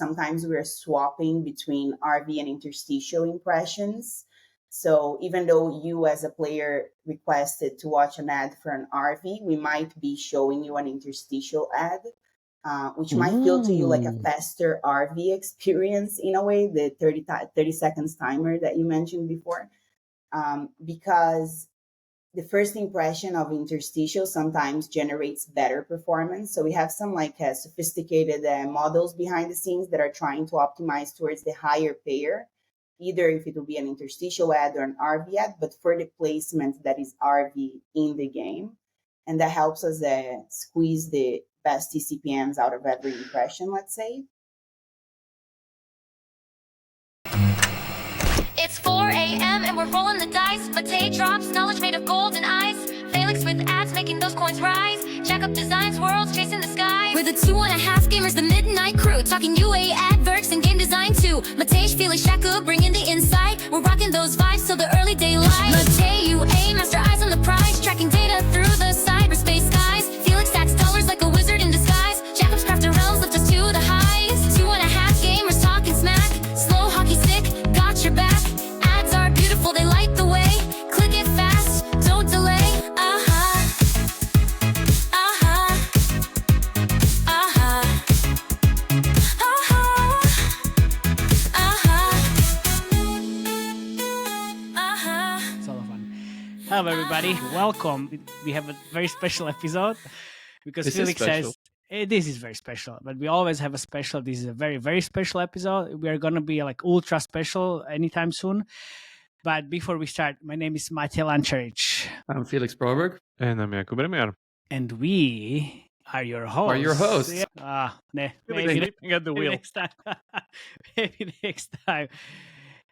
sometimes we're swapping between RV and interstitial impressions. So even though you as a player requested to watch an ad for an RV, we might be showing you an interstitial ad, which might feel to you like a faster RV experience in a way, the 30 seconds timer that you mentioned before, because the first impression of interstitial sometimes generates better performance. So we have some sophisticated models behind the scenes that are trying to optimize towards the higher payer, either if it will be an interstitial ad or an RV ad, but for the placement that is RV in the game. And that helps us squeeze the best ECPMs out of every impression, let's say. It's 4 a.m. and we're rolling the dice. Mate drops, knowledge made of golden eyes. Felix with ads making those coins rise. Jack up designs, worlds chasing the sky. We're the 2.5 gamers, the midnight crew. Talking UA adverts and game design too. Mate, Felix, Shaka, bringing the insight. We're rocking those vibes till the early daylight. Mate, UA, master eyes on the prize. Tracking data through the cyberspace skies. Felix stacks dollars like a wizard in disguise. Jacob's crafting realms lift us to the highs. 2.5 gamers talking smack. Slow hockey stick, got your back. Ads are beautiful, they light the way. Click it fast, don't delay. Hello, everybody. Welcome. We have a very special episode because This Felix is special. says this is very special, but we always have a special. This is a very, very special episode. We are going to be like ultra special anytime soon. But before we start, my name is Matej Lančarič. I'm Felix Broberg. And I'm Jakub Remjar. And we are your hosts. Are your hosts. Yeah. Maybe sleeping at the wheel. Next time. Maybe next time.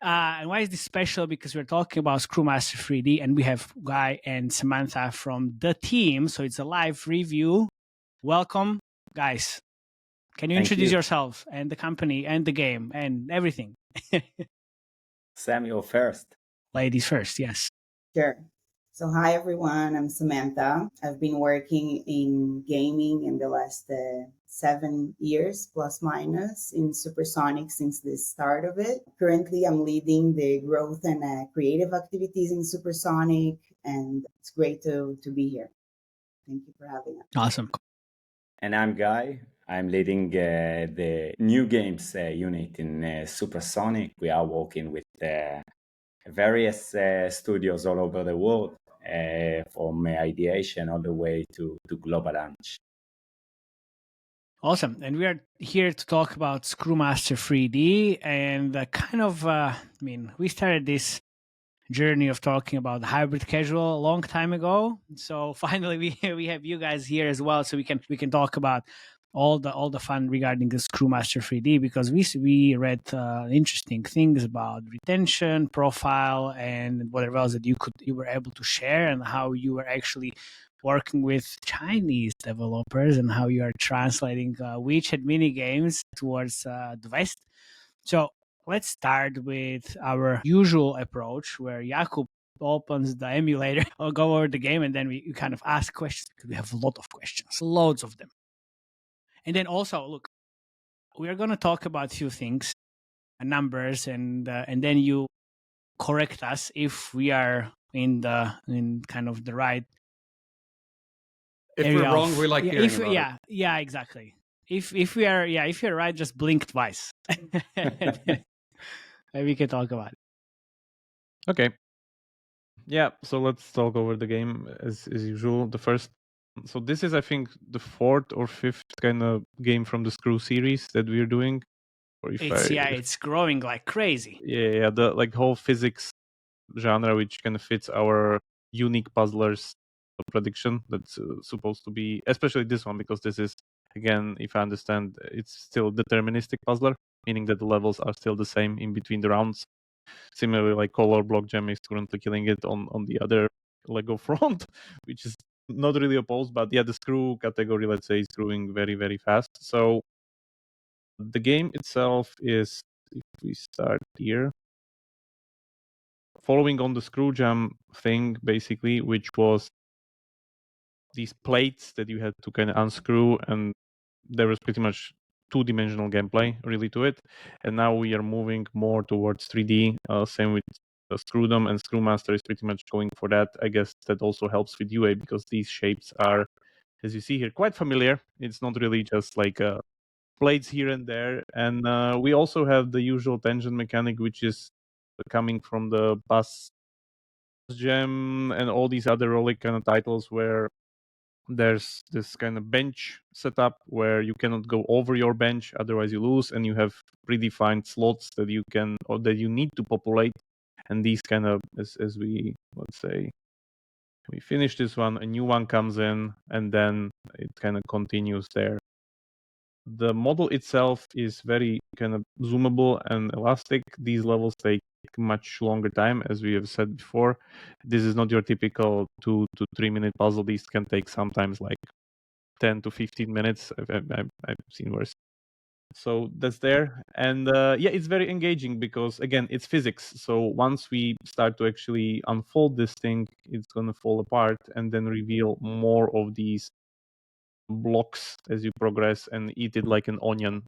And why is this special? Because we're talking about Screwmaster 3D, and we have Guy and Samantha from the team. So it's a live review. Welcome, guys. Can you introduce yourself and the company and the game and everything? Samuel first. Ladies first, yes. Sure. So hi, everyone. I'm Samantha. I've been working in gaming in the last 7 years, plus minus, in Supersonic since the start of it. Currently, I'm leading the growth and creative activities in Supersonic, and it's great to be here. Thank you for having us. Awesome. And I'm Guy. I'm leading the new games unit in Supersonic. We are working with various studios all over the world, from ideation all the way to global launch. Awesome. And we are here to talk about Screwmaster 3D and we started this journey of talking about hybrid casual a long time ago. So finally we have you guys here as well, so we can talk about all the fun regarding the Screwmaster 3D, because we read interesting things about retention, profile, and whatever else that you were able to share, and how you were actually working with Chinese developers and how you are translating WeChat mini games towards the West. So let's start with our usual approach, where Jakub opens the emulator or go over the game, and then we kind of ask questions. We have a lot of questions, loads of them. And then also, look, we are going to talk about a few things, numbers, and then you correct us if we are in kind of the right. If we're wrong, we like hearing about it. Yeah, exactly. If you're right, just blink twice. Maybe we can talk about it. Okay. Yeah, so let's talk over the game as usual. So this is, I think, the 4th or 5th kind of game from the Screw series that we're doing. Or It's growing like crazy. Yeah, the whole physics genre, which kind of fits our unique puzzlers prediction that's supposed to be, especially this one, because this is, again, if I understand, it's still deterministic puzzler, meaning that the levels are still the same in between the rounds. Similarly, like Color Block Jam is currently killing it on the other Lego front, which is not really opposed, but yeah, the Screw category, let's say, is growing very, very fast. So the game itself is, if we start here, following on the Screw Jam thing, basically, which was these plates that you had to kind of unscrew, and there was pretty much two-dimensional gameplay really to it. And now we are moving more towards 3D. Same with Screwdom, and Screwmaster is pretty much going for that. I guess that also helps with UA because these shapes are, as you see here, quite familiar. It's not really just like blades here and there. And we also have the usual tension mechanic, which is coming from the Bass Gem and all these other roguelike kind of titles where there's this kind of bench setup where you cannot go over your bench, otherwise you lose, and you have predefined slots that you can or that you need to populate. And these kind of, as we, let's say, we finish this one, a new one comes in, and then it kind of continues there. The model itself is very kind of zoomable and elastic. These levels take much longer time, as we have said before. This is not your typical 2 to 3 minute puzzle. These can take sometimes like 10 to 15 minutes. I've seen worse. So that's there. And yeah, it's very engaging because, again, it's physics. So once we start to actually unfold this thing, it's going to fall apart and then reveal more of these blocks as you progress and eat it like an onion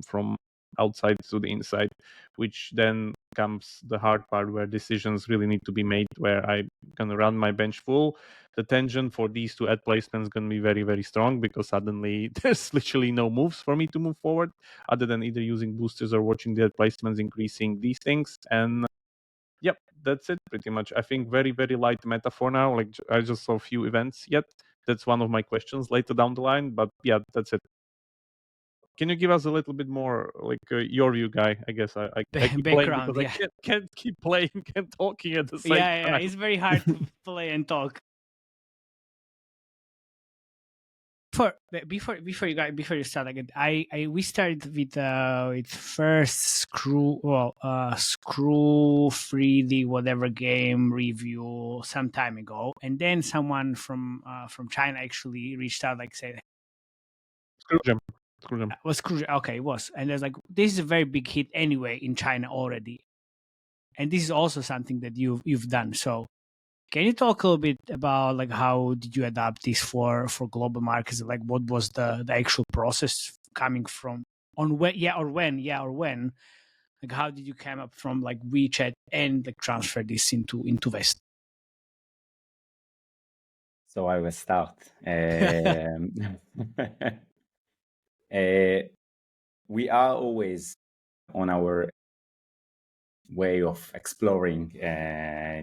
from outside to the inside, which then comes the hard part where decisions really need to be made, where I'm gonna run my bench full. The tension for these two ad placements is gonna be very, very strong because suddenly there's literally no moves for me to move forward other than either using boosters or watching the ad placements increasing these things. And yep, that's it pretty much. I think very, very light meta for now. Like I just saw a few events yet. That's one of my questions later down the line, but yeah, that's it. Can you give us a little bit more, like your view, Guy? I guess I keep playing because I can't keep playing and talking at the same time. Yeah, it's very hard to play and talk. Before you start again, we started with first Screw 3D whatever game review some time ago, and then someone from China actually reached out, like said, Screwgem. Was Screwgem? Okay, it was, and there's like this is a very big hit anyway in China already, and this is also something that you've done. So can you talk a little bit about like how did you adapt this for global markets? Like what was the actual process coming from when? Like how did you come up from like WeChat and like transfer this into West? So I will start. We are always on our way of exploring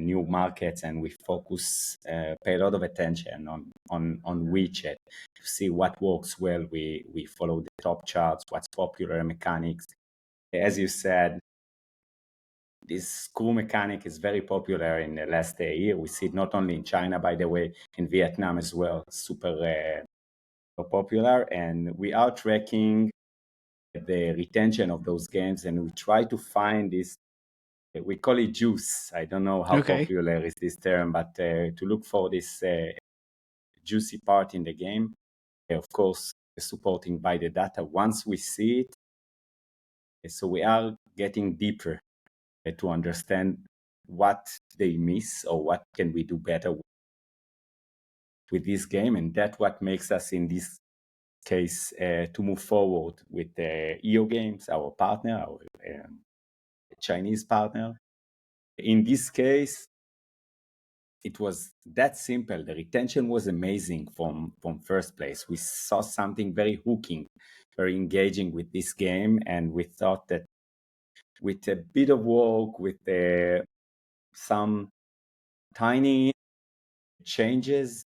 new markets, and we pay a lot of attention on WeChat to see what works well. We follow the top charts, what's popular mechanics. As you said, this screw mechanic is very popular in the last year. We see it not only in China, by the way, in Vietnam as well, super popular. And we are tracking the retention of those games, and we try to find this, we call it juice. I don't know how popular is this term, but to look for this juicy part in the game, of course, supporting by the data once we see it. So we are getting deeper to understand what they miss or what can we do better with this game. And that's what makes us, in this case, to move forward with EO Games, our partner, our Chinese partner. In this case, it was that simple. The retention was amazing from first place. We saw something very hooking, very engaging with this game, and we thought that with a bit of work, with some tiny changes,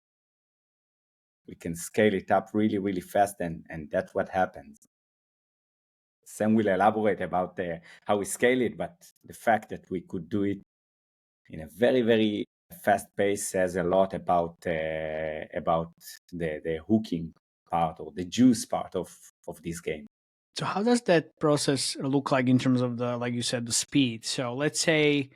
we can scale it up really, really fast, and that's what happens. Sam will elaborate about how we scale it, but the fact that we could do it in a very, very fast pace says a lot about the hooking part or the juice part of this game. So how does that process look like in terms of the, like you said, the speed? So let's say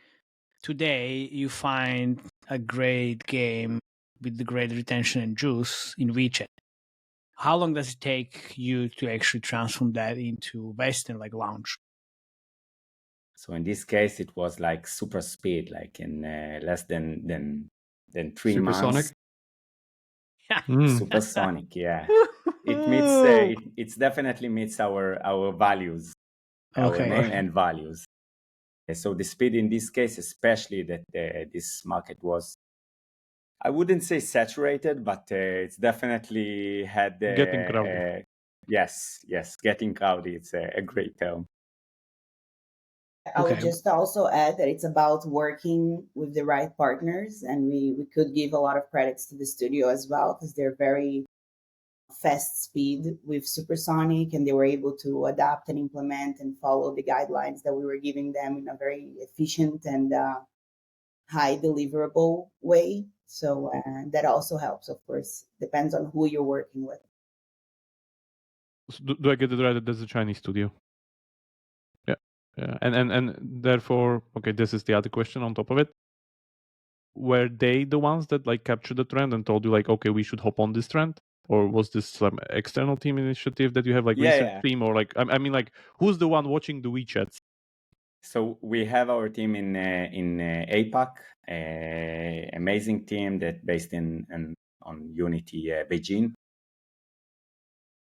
today you find a great game with the great retention and juice in WeChat. How long does it take you to actually transform that into Western like launch? So in this case, it was like super speed, like in less than 3 Supersonic? months. Supersonic, yeah. It definitely meets our values, our name and values. So the speed in this case, especially that this market was, I wouldn't say saturated, but it's definitely had getting crowded. Yes, getting crowded. It's a great term. I would just also add that it's about working with the right partners, and we could give a lot of credits to the studio as well, because they're very fast speed with Supersonic, and they were able to adapt and implement and follow the guidelines that we were giving them in a very efficient and high deliverable way. So that also helps, of course. Depends on who you're working with. So do I get it right that that's a Chinese studio? Yeah. And therefore, okay, this is the other question on top of it. Were they the ones that like captured the trend and told you like, okay, we should hop on this trend? Or was this some external team initiative that you have, like research team, or like I mean, like who's the one watching the WeChats? So we have our team in APAC, amazing team that based on Unity Beijing,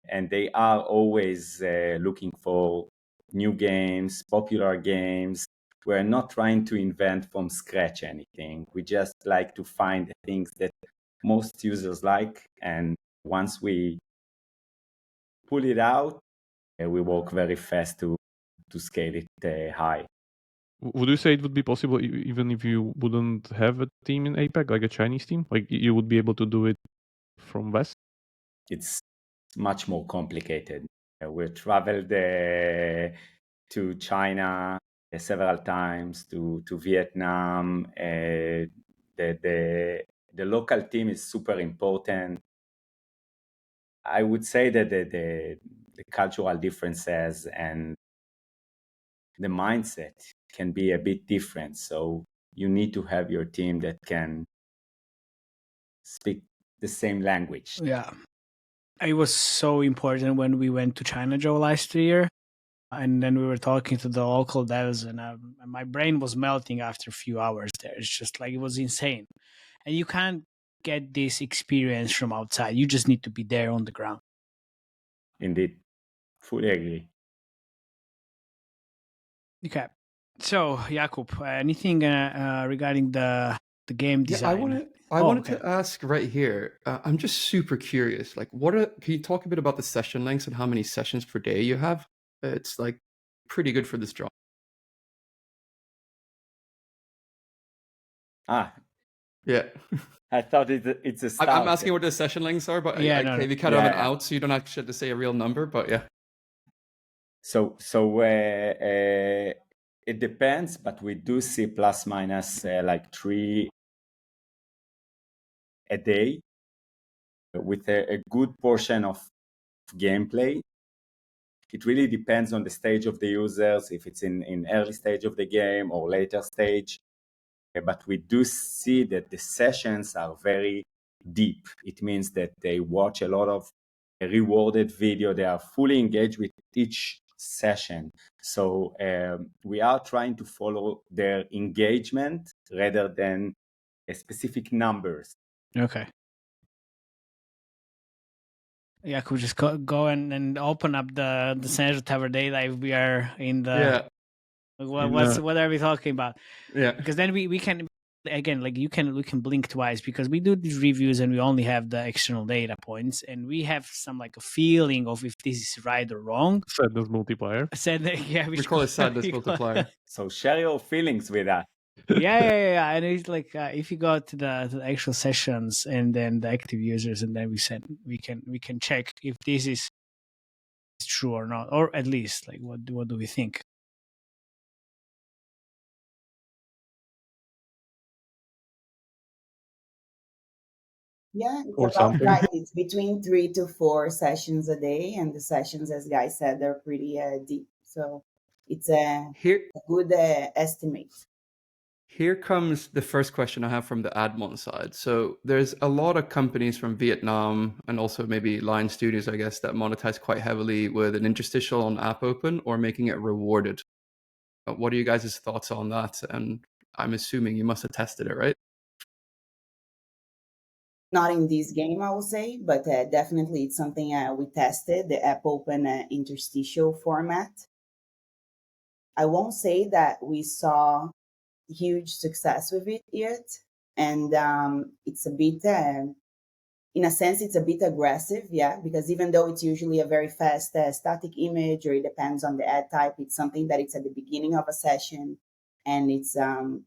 and they are always looking for new games, popular games. We're not trying to invent from scratch anything. We just like to find the things that most users like, and once we pull it out, we work very fast to scale it high. Would you say it would be possible even if you wouldn't have a team in APAC, like a Chinese team? Like you would be able to do it from West? It's much more complicated. We traveled to China several times, to Vietnam. The local team is super important. I would say that the cultural differences and the mindset can be a bit different. So you need to have your team that can speak the same language. Yeah. It was so important when we went to China, Joe, last year. And then we were talking to the local devs, and my brain was melting after a few hours there. It's just like, it was insane. And you can't get this experience from outside. You just need to be there on the ground. Indeed. Fully agree. Okay. So, Jakub, anything regarding the game design? Yeah, I wanted to ask right here. I'm just super curious. Like, can you talk a bit about the session lengths and how many sessions per day you have? It's like pretty good for this job. Yeah. I thought it's a start. I'm asking what the session lengths are, but Yeah, maybe kind of an out, so you don't actually have to say a real number, but yeah. So it depends, but we do see plus minus like 3 a day with a good portion of gameplay. It really depends on the stage of the users, if it's in early stage of the game or later stage. But we do see that the sessions are very deep. It means that they watch a lot of rewarded video. They are fully engaged with each session. So we are trying to follow their engagement rather than specific numbers. Okay. Yeah, could we just go and open up the San Tower Day Live? We are in the what are we talking about? Yeah, because then we can, again, like we can blink twice, because we do these reviews and we only have the external data points, and we have some like a feeling of if this is right or wrong. Sadness multiplier. Yeah, we call it sadness multiplier. So share your feelings with us. Yeah, and it's like if you go to the actual sessions and then the active users, and then we can check if this is true or not, or at least like what do we think. Yeah, it's about right. It's between 3 to 4 sessions a day, and the sessions, as Guy said, they're pretty deep. So it's a good estimate. Here comes the first question I have from the admon side. So there's a lot of companies from Vietnam and also maybe Line Studios, I guess, that monetize quite heavily with an interstitial on app open or making it rewarded. What are you guys' thoughts on that? And I'm assuming you must have tested it, right? Not in this game, I will say, but definitely it's something we tested, the app open interstitial format. I won't say that we saw huge success with it yet. And it's a bit, in a sense, it's a bit aggressive, yeah, because even though it's usually a very fast static image, or it depends on the ad type, it's something that it's at the beginning of a session. And it's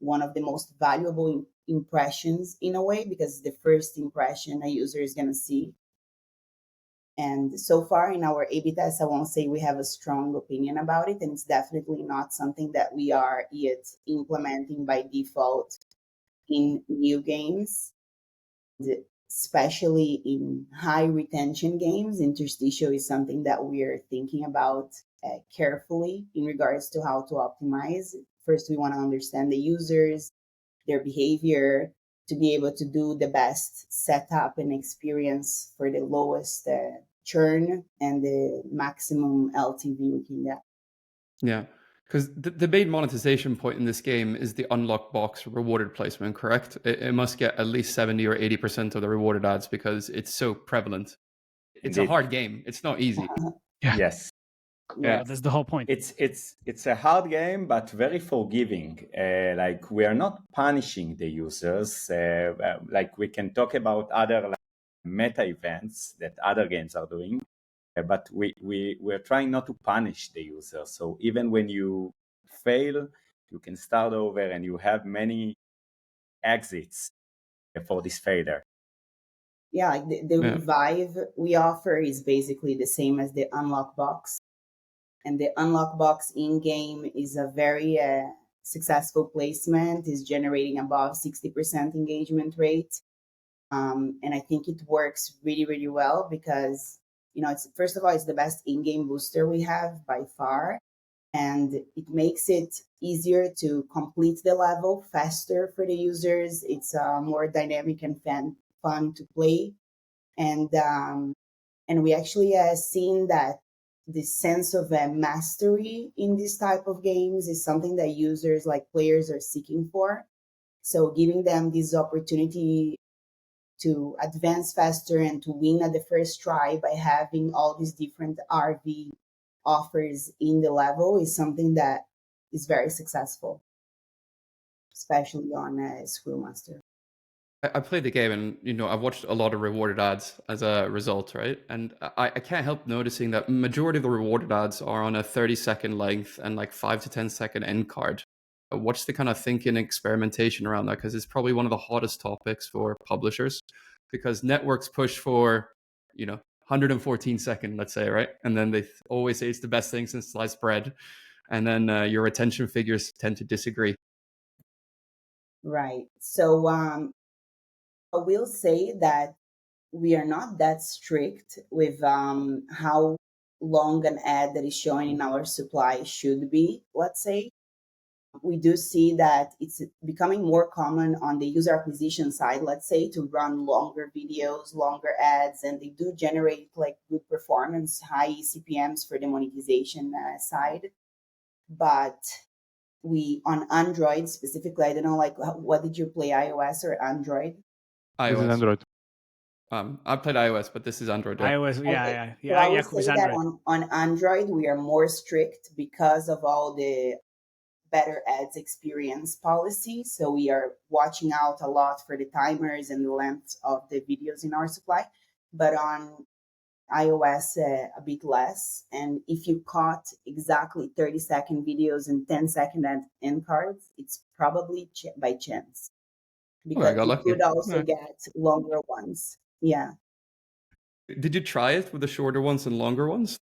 one of the most valuable impressions in a way, because the first impression a user is going to see. And so far in our A/B test, I won't say we have a strong opinion about it. And it's definitely not something that we are yet implementing by default in new games, especially in high retention games. Interstitial is something that we're thinking about carefully in regards to how to optimize. First, we want to understand the users, their behavior, to be able to do the best setup and experience for the lowest churn and the maximum LTV we can get. Yeah, because the main monetization point in this game is the unlock box rewarded placement, correct? It must get at least 70 or 80% of the rewarded ads because it's so prevalent. It's a Indeed. hard game. It's not easy. Yeah. Yes. Yeah, that's the whole point. It's a hard game, but very forgiving. Like we are not punishing the users. Like we can talk about other meta events that other games are doing, but we're trying not to punish the user. So even when you fail, you can start over, and you have many exits for this failure. Yeah, like the revive we offer is basically the same as the unlock box. And the unlock box in-game is a very successful placement, is generating above 60% engagement rate. And I think it works really, really well because, it's, first of all, it's the best in-game booster we have by far. And it makes it easier to complete the level faster for the users. It's more dynamic and fun to play. And we actually seen that the sense of mastery in this type of games is something that users, like players, are seeking for. So giving them this opportunity to advance faster and to win at the first try by having all these different RV offers in the level is something that is very successful, especially on Screwmaster. I played the game, and I've watched a lot of rewarded ads as a result, right? And I can't help noticing that majority of the rewarded ads are on a 30-second length and like 5 to 10-second end card. What's the kind of thinking and experimentation around that? Because it's probably one of the hottest topics for publishers, because networks push for 114 second, let's say, right? And then they always say it's the best thing since sliced bread, and then your retention figures tend to disagree. Right. So I will say that we are not that strict with how long an ad that is showing in our supply should be, let's say. We do see that it's becoming more common on the user acquisition side, let's say, to run longer videos, longer ads, and they do generate like good performance, high ECPMs for the monetization side. But we, on Android specifically, I don't know, like, what did you play, iOS or Android? This is Android. I played iOS, but this is Android. Yeah. iOS, Okay. yeah. So I would Jakub is say that Android. on Android, we are more strict because of all the better ads experience policy. So we are watching out a lot for the timers and the length of the videos in our supply. But on iOS, a bit less. And if you caught exactly 30-second videos and 10-second end cards, it's probably by chance. Because got you lucky. could also get longer ones. Yeah. Did you try it with the shorter ones and longer ones?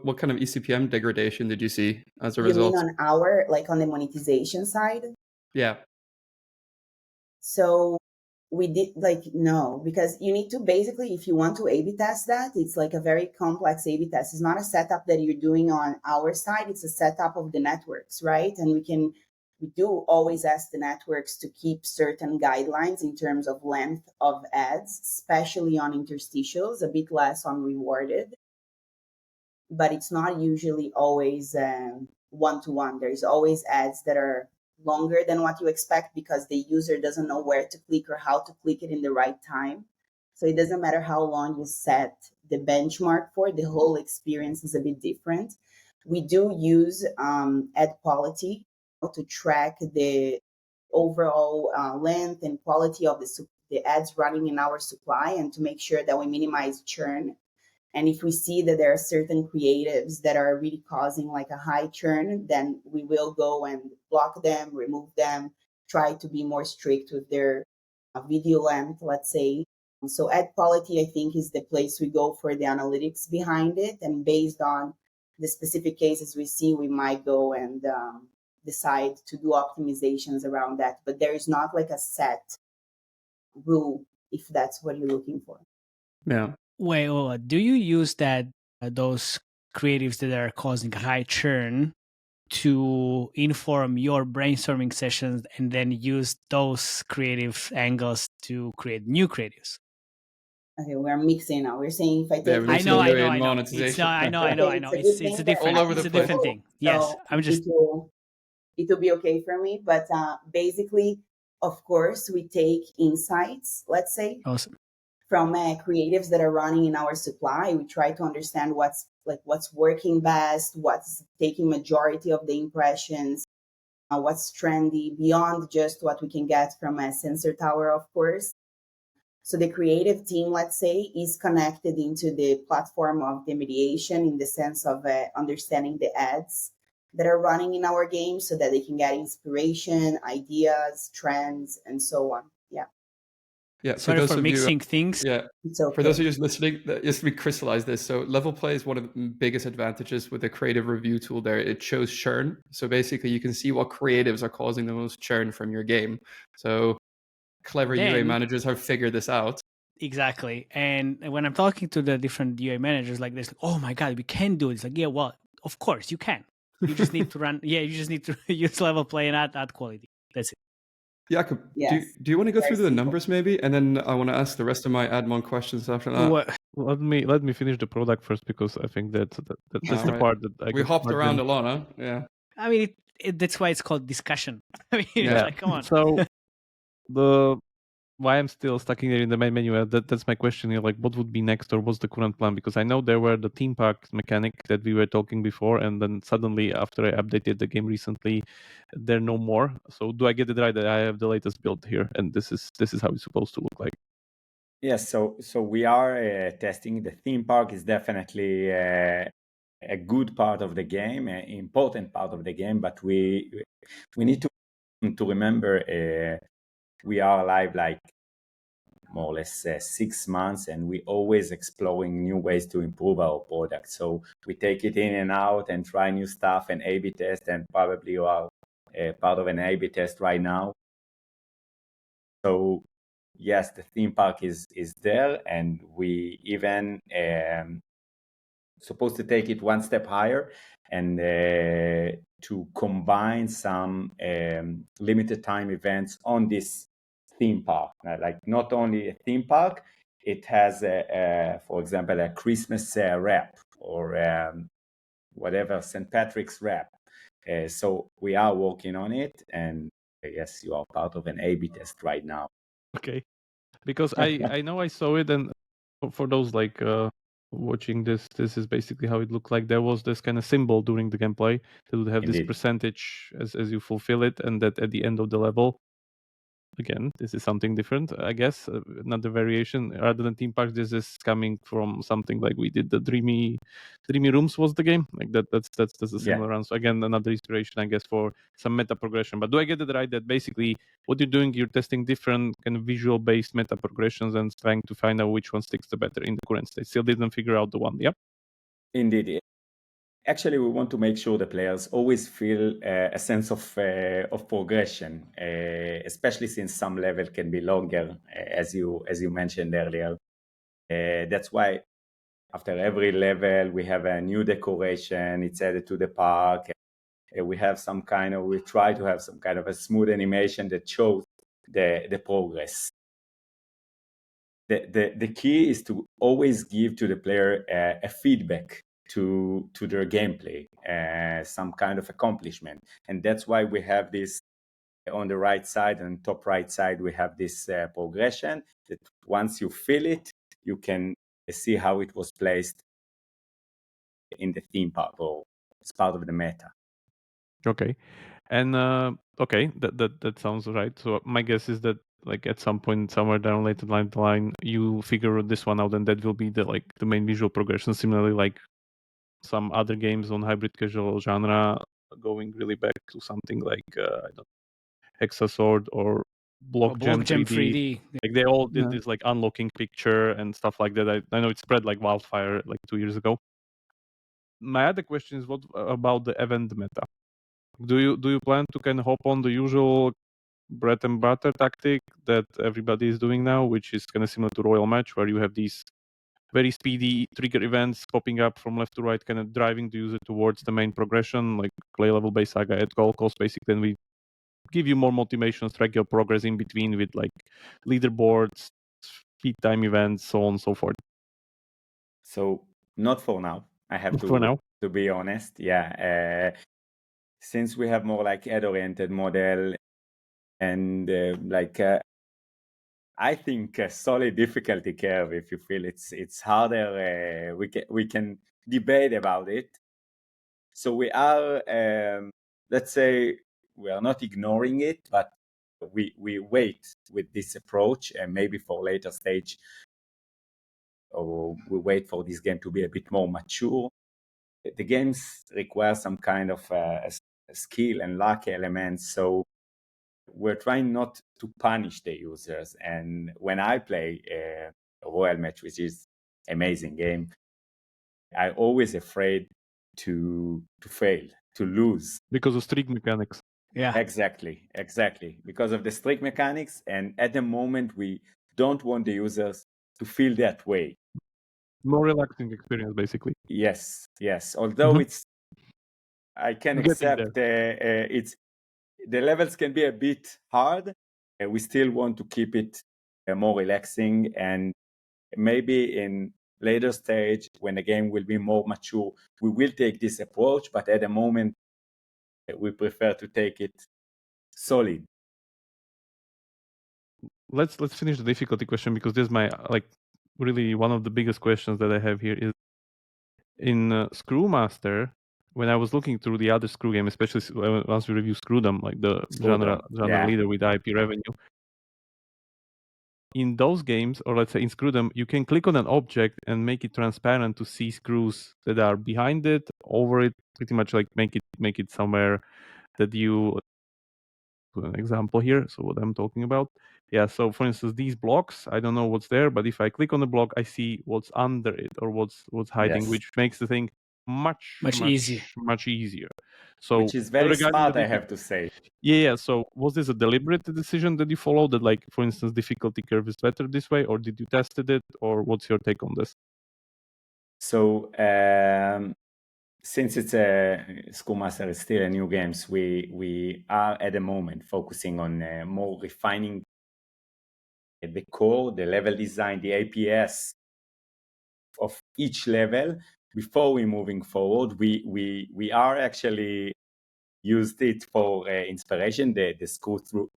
What kind of ECPM degradation did you see as a result? You mean on our, like on the monetization side? Yeah. So we did no, because you need to basically, if you want to A/B test that, it's like a very complex A/B test. It's not a setup that you're doing on our side. It's a setup of the networks, right? And we do always ask the networks to keep certain guidelines in terms of length of ads, especially on interstitials, a bit less on rewarded. But it's not usually always one-to-one. There's always ads that are longer than what you expect because the user doesn't know where to click or how to click it in the right time. So it doesn't matter how long you set the benchmark for, the whole experience is a bit different. We do use ad quality to track the overall length and quality of the ads running in our supply, and to make sure that we minimize churn. And if we see that there are certain creatives that are really causing like a high churn, then we will go and block them, remove them, try to be more strict with their video length, let's say. So ad quality, I think, is the place we go for the analytics behind it. And based on the specific cases we see, we might go and decide to do optimizations around that. But there is not like a set rule if that's what you're looking for. Yeah. Wait, do you use that those creatives that are causing high churn to inform your brainstorming sessions, and then use those creative angles to create new creatives? Okay, we're mixing now. We're saying if I take, we're I mixing know. UA and It's monetization. I know. okay, It's it's a a good thing that different. All over I the It's a place. different know, thing. Yes, so I'm just. it will be okay for me. But basically, of course, we take insights, let's say, Awesome. from creatives that are running in our supply. We try to understand what's working best, what's taking majority of the impressions, what's trendy beyond just what we can get from a sensor tower, of course. So the creative team, let's say, is connected into the platform of the mediation in the sense of understanding the ads that are running in our game so that they can get inspiration, ideas, trends, and so on. Yeah. Yeah. Sorry for mixing things. Yeah. It's okay. For those of you listening, just to crystallize this. So Level Play is one of the biggest advantages with the creative review tool there. It shows churn. So basically you can see what creatives are causing the most churn from your game. So clever UA managers have figured this out. Exactly. And when I'm talking to the different UA managers like this, like, oh my God, we can do it. It's like, yeah, well, of course you can. You just need to run. Yeah, you just need to use Level Play and add quality. That's it. Jakob, Yes. do you want to go through the simple. numbers maybe? And then I want to ask the rest of my admon questions after that. Let me finish the product first, because I think that's the right. part that I We got hopped margin. around a lot, huh? Yeah. I mean, that's why it's called discussion. I mean, Yeah. it's like, come on. So why I'm still stuck in there in the main menu, that's my question here. Like, what would be next, or what's the current plan? Because I know there were the theme park mechanic that we were talking before, and then suddenly after I updated the game recently, there are no more. So do I get it right that I have the latest build here, and this is how it's supposed to look like? Yes, so we are testing. The theme park is definitely a good part of the game, an important part of the game, but we need to remember we are live like more or less 6 months, and we always exploring new ways to improve our product. So we take it in and out and try new stuff and A/B test, and probably you are part of an A/B test right now. So yes, the theme park is there, and we even supposed to take it one step higher and to combine some limited time events on this theme park. Like not only a theme park, it has for example, a Christmas wrap, or whatever, St. Patrick's wrap. So we are working on it, and yes, you are part of an A/B test right now. Okay, because I know I saw it, and for those like watching this is basically how it looked like. There was this kind of symbol during the gameplay that would have this Indeed. percentage as you fulfill it, and that at the end of the level, again, this is something different, I guess, another variation. Rather than theme parks, this is coming from something like we did the Dreamy Rooms was the game, like that's a similar run. So again, another inspiration, I guess, for some meta progression. But do I get it right that basically what you're doing, you're testing different kind of visual based meta progressions and trying to find out which one sticks the better in the current state? Still didn't figure out the one. Yep. Indeed. Actually, we want to make sure the players always feel a sense of progression, especially since some level can be longer, as you mentioned earlier. That's why after every level we have a new decoration. It's added to the park. We try to have some kind of a smooth animation that shows the progress. The key is to always give to the player a feedback to their gameplay, some kind of accomplishment, and that's why we have this on the right side and top right side, we have this progression that once you fill it, you can see how it was placed in the theme part or as part of the meta. Okay. And okay, that sounds right. So my guess is that like at some point somewhere down later down the line, you figure this one out, and that will be the main visual progression. Similarly, like some other games on hybrid casual genre, going really back to something like I don't Hexasword or Block Jam Block Gem 3D. 3D. Like they all did Yeah. this like unlocking picture and stuff like that. I know it spread like wildfire like 2 years ago. My other question is, what about the event meta? Do you plan to kind of hop on the usual bread and butter tactic that everybody is doing now, which is kind of similar to Royal Match, where you have these very speedy trigger events popping up from left to right, kind of driving the user towards the main progression, like play level base saga at goal cost, basically. Then we give you more motivation, track your progress in between with like leaderboards, speed time events, so on and so forth. So not for now. I have For now, to be honest. Yeah. Since we have more like ad-oriented model and I think a solid difficulty curve. If you feel it's harder, we can debate about it. So we are, let's say, we are not ignoring it, but we wait with this approach, and maybe for later stage, or we wait for this game to be a bit more mature. The games require some kind of skill and luck elements, so we're trying not to punish the users. And when I play a Royal Match, which is amazing game, I'm always afraid to fail, to lose. because of streak mechanics. Yeah. Exactly. Because of the strict mechanics. And at the moment, we don't want the users to feel that way. More relaxing experience, basically. Yes. Although Mhm. I can Getting accept the levels can be a bit hard. We still want to keep it more relaxing, and maybe in later stage when the game will be more mature, we will take this approach. But at the moment, we prefer to take it solid. Let's finish the difficulty question, because this is my like really one of the biggest questions that I have here is in Screwmaster. When I was looking through the other Screw game, especially once we review Screwdom, like the genre Yeah. leader with IP revenue, in those games, or let's say in Screwdom, you can click on an object and make it transparent to see screws that are behind it, over it, pretty much like make it somewhere that you put an example here. So what I'm talking about. Yeah, so for instance, these blocks, I don't know what's there, but if I click on the block, I see what's under it or what's hiding, Yes. which makes the thing much easier. So which is very regarding smart, the I have to say. Yeah. So was this a deliberate decision that you followed, that like, for instance, difficulty curve is better this way, or did you tested it, or what's your take on this? So since it's a Screwmaster is still a new games, we are at the moment focusing on more refining the core, the level design, the APS of each level before we moving forward. We are actually used it for inspiration, the screw through.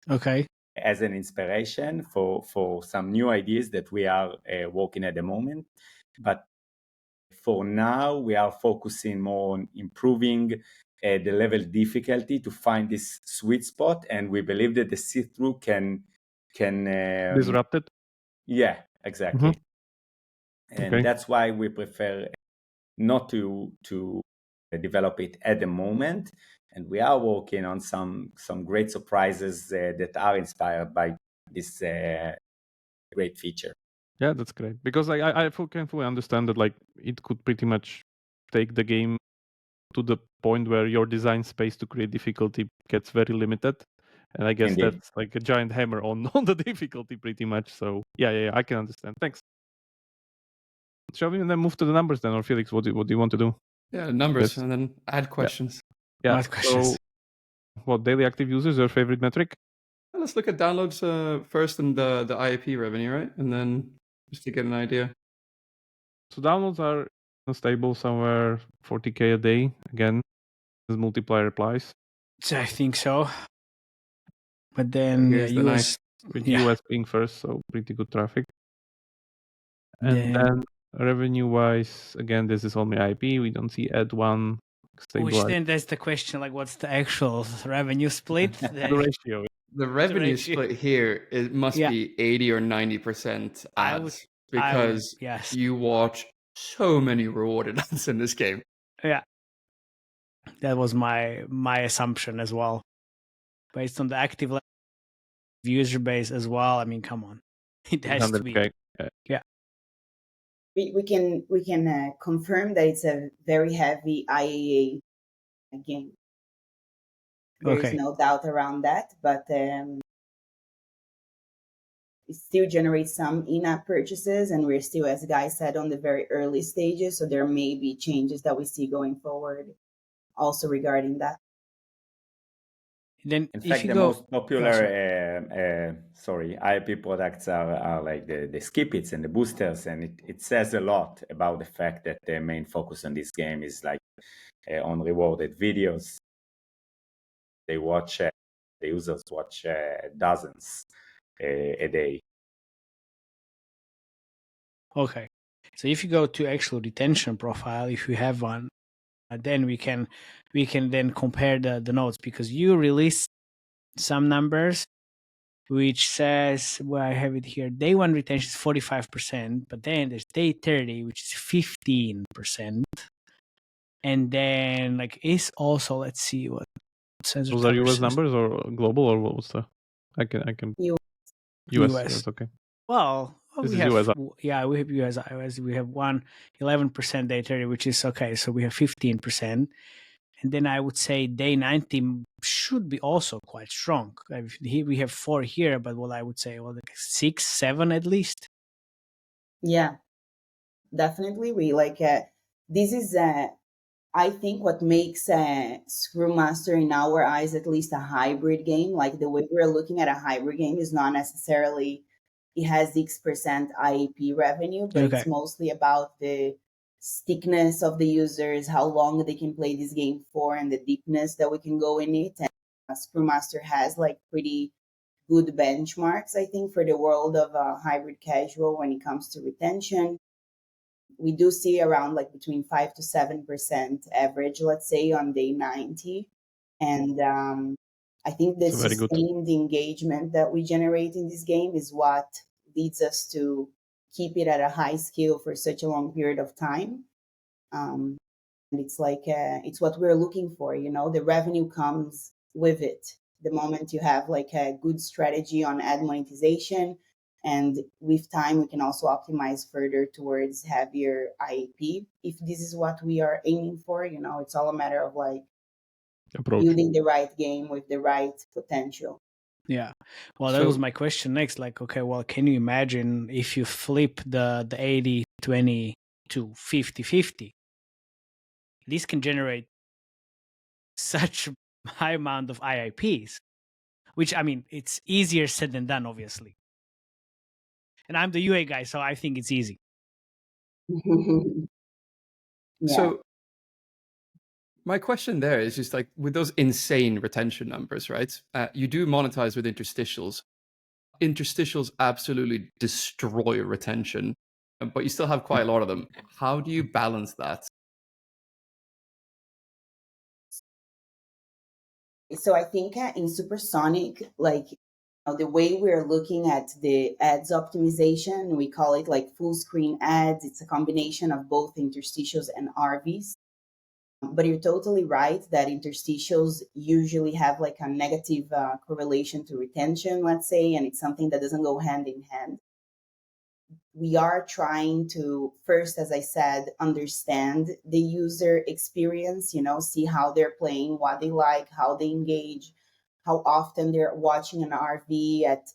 Okay. As an inspiration for some new ideas that we are working at the moment. But for now, we are focusing more on improving the level difficulty to find this sweet spot, and we believe that the see-through can Disrupt it? Yeah, exactly. And Okay. that's why we prefer not to develop it at the moment. And we are working on some great surprises that are inspired by this great feature. Yeah, that's great, because I can fully understand that like it could pretty much take the game to the point where your design space to create difficulty gets very limited, and I guess Indeed. that's like a giant hammer on the difficulty pretty much. So yeah, I can understand. Thanks. Shall we then move to the numbers then, or Felix, what do you want to do? Yeah, numbers, Yes. and then add questions. Yeah. Add questions. So, what daily active users, your favorite metric? Let's look at downloads first, and the IAP revenue, right? And then just to get an idea. So downloads are stable somewhere 40K a day. Again, as multiplier applies. So I think so. But then Here's the US, nice- with yeah. US being first, so pretty good traffic. And Then- then revenue-wise, again, this is only IP. We don't see ad one Which stabilized. then that's the question, like what's the actual revenue split? The Then ratio. The revenue ratio. split here, it must Yeah. be 80 or 90% I would- ads, because yes. you watch so many rewarded ads in this game. Yeah. That was my assumption as well. Based on the active user base as well. I mean, come on. It has to be. 100K. We can confirm that it's a very heavy IAA game. There is Okay. no doubt around that, but it still generates some in-app purchases, and we're still, as Guy said, on the very early stages. So there may be changes that we see going forward, also regarding that. Then In if fact, you the go, most popular IP products are like the skip its and the boosters, and it says a lot about the fact that the main focus on this game is like on rewarded videos. They watch, the users watch dozens a day. Okay. So if you go to actual retention profile, if you have one, then we can then compare the nodes, because you release some numbers which says, well, I have it here, day one retention is 45%, but then there's day 30, which is 15%. And then like it's also, let's see what sensor. Those are US numbers or global, or what was the? I can. US. US. Okay. Well, This we is have, US. yeah, we have US iOS. We have 11% day 30, which is okay. So we have 15%. And then I would say day 90 should be also quite strong. Here we have 4 here, but what I would say, well, like 6, 7 at least. Yeah, definitely. We like this is I think what makes Screwmaster in our eyes at least a hybrid game. Like the way we're looking at a hybrid game is not necessarily it has X% IAP revenue, but Okay. it's mostly about the stickiness of the users, how long they can play this game for, and the deepness that we can go in it. And Screwmaster has like pretty good benchmarks, I think, for the world of hybrid casual when it comes to retention. We do see around like between 5 to 7% average, let's say, on day 90. And I think the That's very good. sustained engagement that we generate in this game is what leads us to keep it at a high scale for such a long period of time. And it's like, it's what we're looking for, you know, the revenue comes with it. The moment you have like a good strategy on ad monetization, and with time, we can also optimize further towards heavier IAP. If this is what we are aiming for, you know, it's all a matter of like Approach. building the right game with the right potential. Yeah. Well, that was my question next. Like, okay, well, can you imagine if you flip the 80-20 to 50-50? This can generate such a high amount of IIPs, which, I mean, it's easier said than done, obviously. And I'm the UA guy, so I think it's easy. Yeah. So my question there is just like, with those insane retention numbers, right? You do monetize with interstitials. Interstitials absolutely destroy retention, but you still have quite a lot of them. How do you balance that? So I think in Supersonic, like the way we're looking at the ads optimization, we call it like full screen ads. It's a combination of both interstitials and RVs. But you're totally right that interstitials usually have like a negative correlation to retention, let's say, and it's something that doesn't go hand in hand. We are trying to first, as I said, understand the user experience, you know, see how they're playing, what they like, how they engage, how often they're watching an RV, at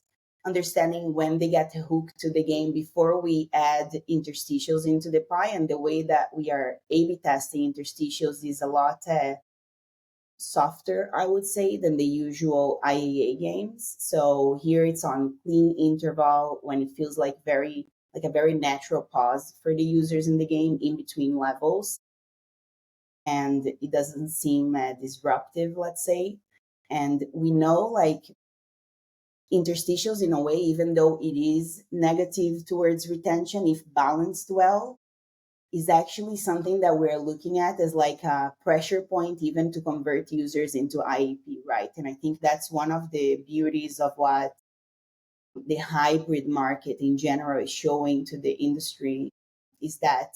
understanding when they get hooked to the game before we add interstitials into the pie. And the way that we are A/B testing interstitials is a lot softer, I would say, than the usual IAA games. So here it's on clean interval when it feels like a very natural pause for the users in the game in between levels. And it doesn't seem disruptive, let's say. And we know like interstitials in a way, even though it is negative towards retention, if balanced well, is actually something that we're looking at as like a pressure point even to convert users into IEP, right? And I think that's one of the beauties of what the hybrid market in general is showing to the industry, is that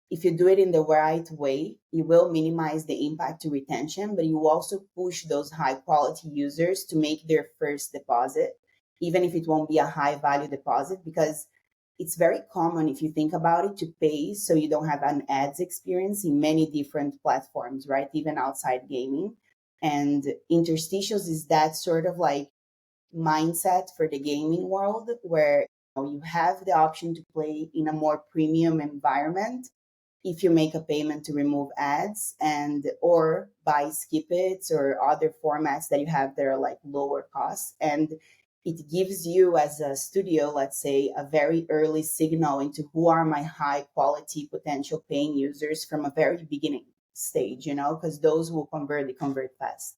if you do it in the right way, you will minimize the impact to retention, but you also push those high quality users to make their first deposit, even if it won't be a high value deposit, because it's very common if you think about it to pay so you don't have an ads experience in many different platforms, right? Even outside gaming. And interstitials is that sort of like mindset for the gaming world where you have the option to play in a more premium environment if you make a payment to remove ads and or buy skip its or other formats that you have that are like lower costs. And it gives you as a studio, let's say, a very early signal into who are my high quality potential paying users from a very beginning stage, because those will convert, they convert fast.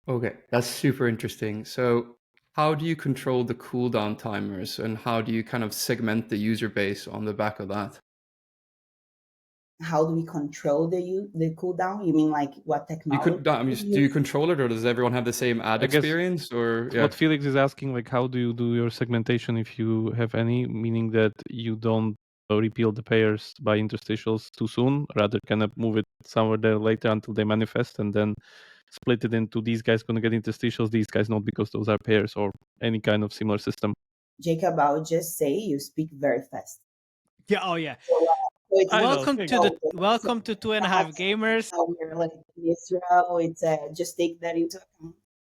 Okay, that's super interesting. So how do you control the cooldown timers, and how do you kind of segment the user base on the back of that? How do we control the cooldown? You mean like what You technology could, we do you use? control it, or does everyone have the same ad I guess experience, or yeah? what Felix is asking, like, how do you do your segmentation if you have any, meaning that you don't repeal the pairs by interstitials too soon, rather kind of move it somewhere there later until they manifest and then split it into these guys going to get interstitials, these guys not, because those are pairs, or any kind of similar system. Jacob, I would just say you speak very fast. Yeah. Oh yeah. So it's I know. Welcome to the so welcome to Two and a Half Gamers. how we're like in Israel. It's just take that into account.